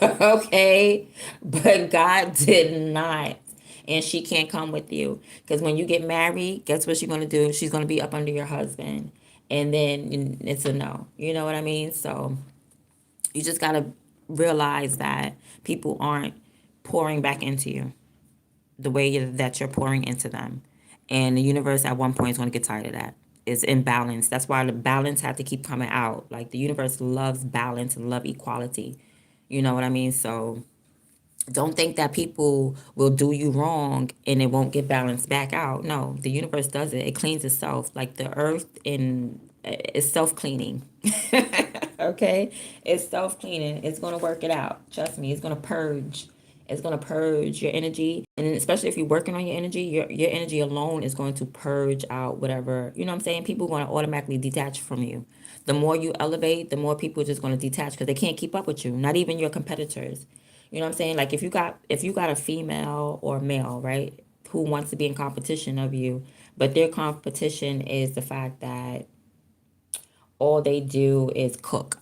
Okay, but God did not. And she can't come with you, because when you get married, guess what she's going to do? She's going to be up under your husband, and then it's a no. You know what I mean? So you just got to realize that people aren't pouring back into you the way that you're pouring into them. And the universe at one point is going to get tired of that. It's imbalance. That's why the balance had to keep coming out. Like, the universe loves balance and love equality. You know what I mean? So don't think that people will do you wrong and it won't get balanced back out. No, the universe does it. It cleans itself. Like the earth in is self-cleaning. Okay? It's self-cleaning. It's going to work it out. Trust me, it's going to purge. It's going to purge your energy. And especially if you're working on your energy, your energy alone is going to purge out whatever, you know what I'm saying? People are going to automatically detach from you. The more you elevate, the more people are just going to detach because they can't keep up with you. Not even your competitors. You know what I'm saying? Like, if you got a female or male, right, who wants to be in competition of you, but their competition is the fact that all they do is cook.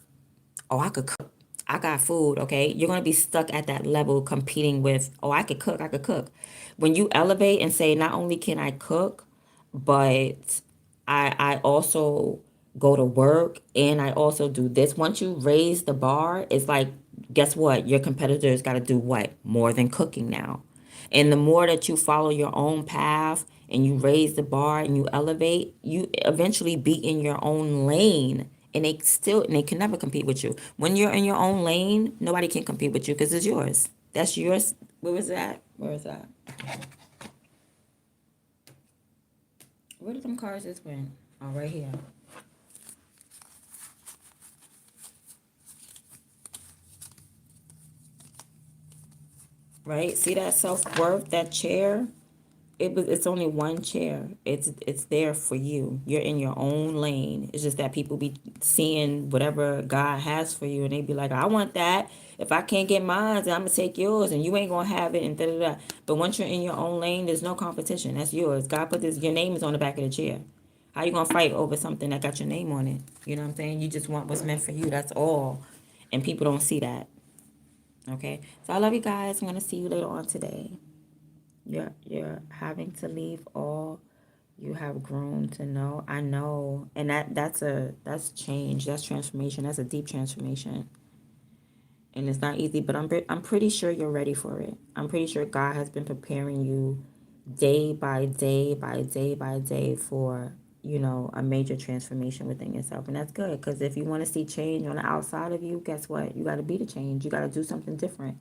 Oh, I could cook. I got food, okay? You're going to be stuck at that level competing with, oh, I could cook, I could cook. When you elevate and say, not only can I cook, but I also go to work and I also do this. Once you raise the bar, it's like, guess what? Your competitors got to do what? More than cooking now. And the more that you follow your own path and you raise the bar and you elevate, you eventually be in your own lane. And they can never compete with you. When you're in your own lane, nobody can compete with you because it's yours. That's yours. Where was that? Where was that? Where did them cards just went? Oh, right here. Right? See that self-worth, that chair? It's only one chair. It's there for you. You're in your own lane. It's just that people be seeing whatever God has for you and they be like, I want that. If I can't get mine, then I'm gonna take yours and you ain't gonna have it and da da da. But once you're in your own lane, there's no competition. That's yours. God put your name is on the back of the chair. How you gonna fight over something that got your name on it? You know what I'm saying? You just want what's meant for you. That's all. And people don't see that. Okay. So I love you guys. I'm gonna see you later on today. You're having to leave all You have grown to know. I know. And that's change. That's transformation. That's a deep transformation. And it's not easy, but I'm pretty sure you're ready for it. I'm pretty sure God has been preparing you day by day by day by day for, a major transformation within yourself. And that's good, because if you want to see change on the outside of you, guess what? You got to be the change. You got to do something different.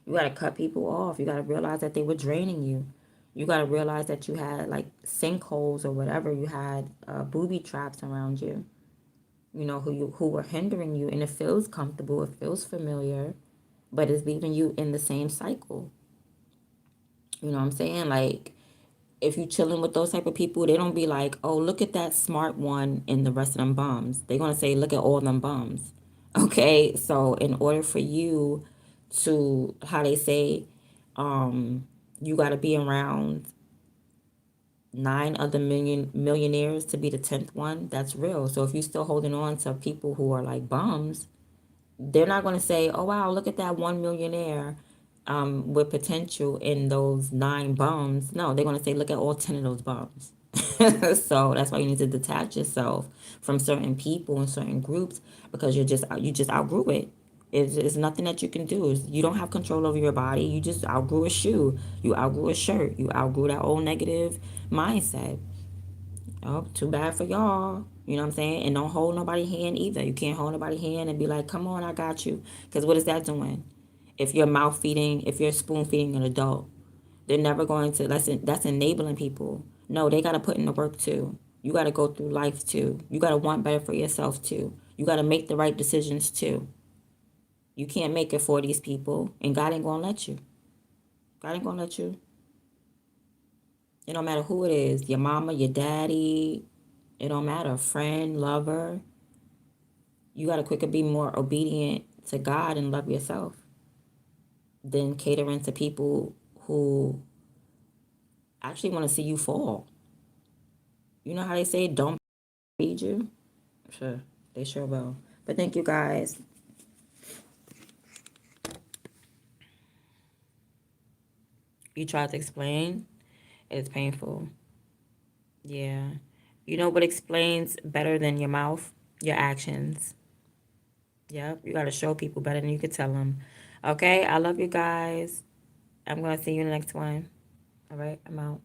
You got to cut people off. You got to realize that they were draining you. You got to realize that you had like sinkholes or whatever. You had booby traps around you, who were hindering you, and it feels comfortable, it feels familiar, but it's leaving you in the same cycle. You know what I'm saying? Like, if you chilling with those type of people, they don't be like, oh, look at that smart one and the rest of them bums. They're gonna say, look at all them bums. Okay, so in order for you to, how they say, you got to be around nine other millionaires to be the 10th one. That's real. So if you're still holding on to people who are like bums, they're not going to say, oh, wow, look at that one millionaire with potential in those nine bums. No, they're going to say, look at all 10 of those bums. So that's why you need to detach yourself from certain people and certain groups, because you just outgrew it. It's nothing that you can do. You don't have control over your body. You just outgrew a shoe. You outgrew a shirt. You outgrew that old negative mindset. Oh, too bad for y'all. You know what I'm saying? And don't hold nobody's hand either. You can't hold nobody's hand and be like, come on, I got you. Because what is that doing? If you're spoon feeding an adult, they're never going to, that's enabling people. No, they got to put in the work too. You got to go through life too. You got to want better for yourself too. You got to make the right decisions too. You can't make it for these people, and God ain't going to let you. God ain't going to let you. It don't matter who it is, your mama, your daddy, it don't matter, friend, lover. You got to quicker be more obedient to God and love yourself than catering to people who actually want to see you fall. You know how they say, don't feed you? Sure, they sure will. But thank you guys. You tried to explain, it's painful. Yeah. You know what explains better than your mouth? Your actions. Yep, you got to show people better than you could tell them. Okay, I love you guys. I'm going to see you in the next one. All right, I'm out.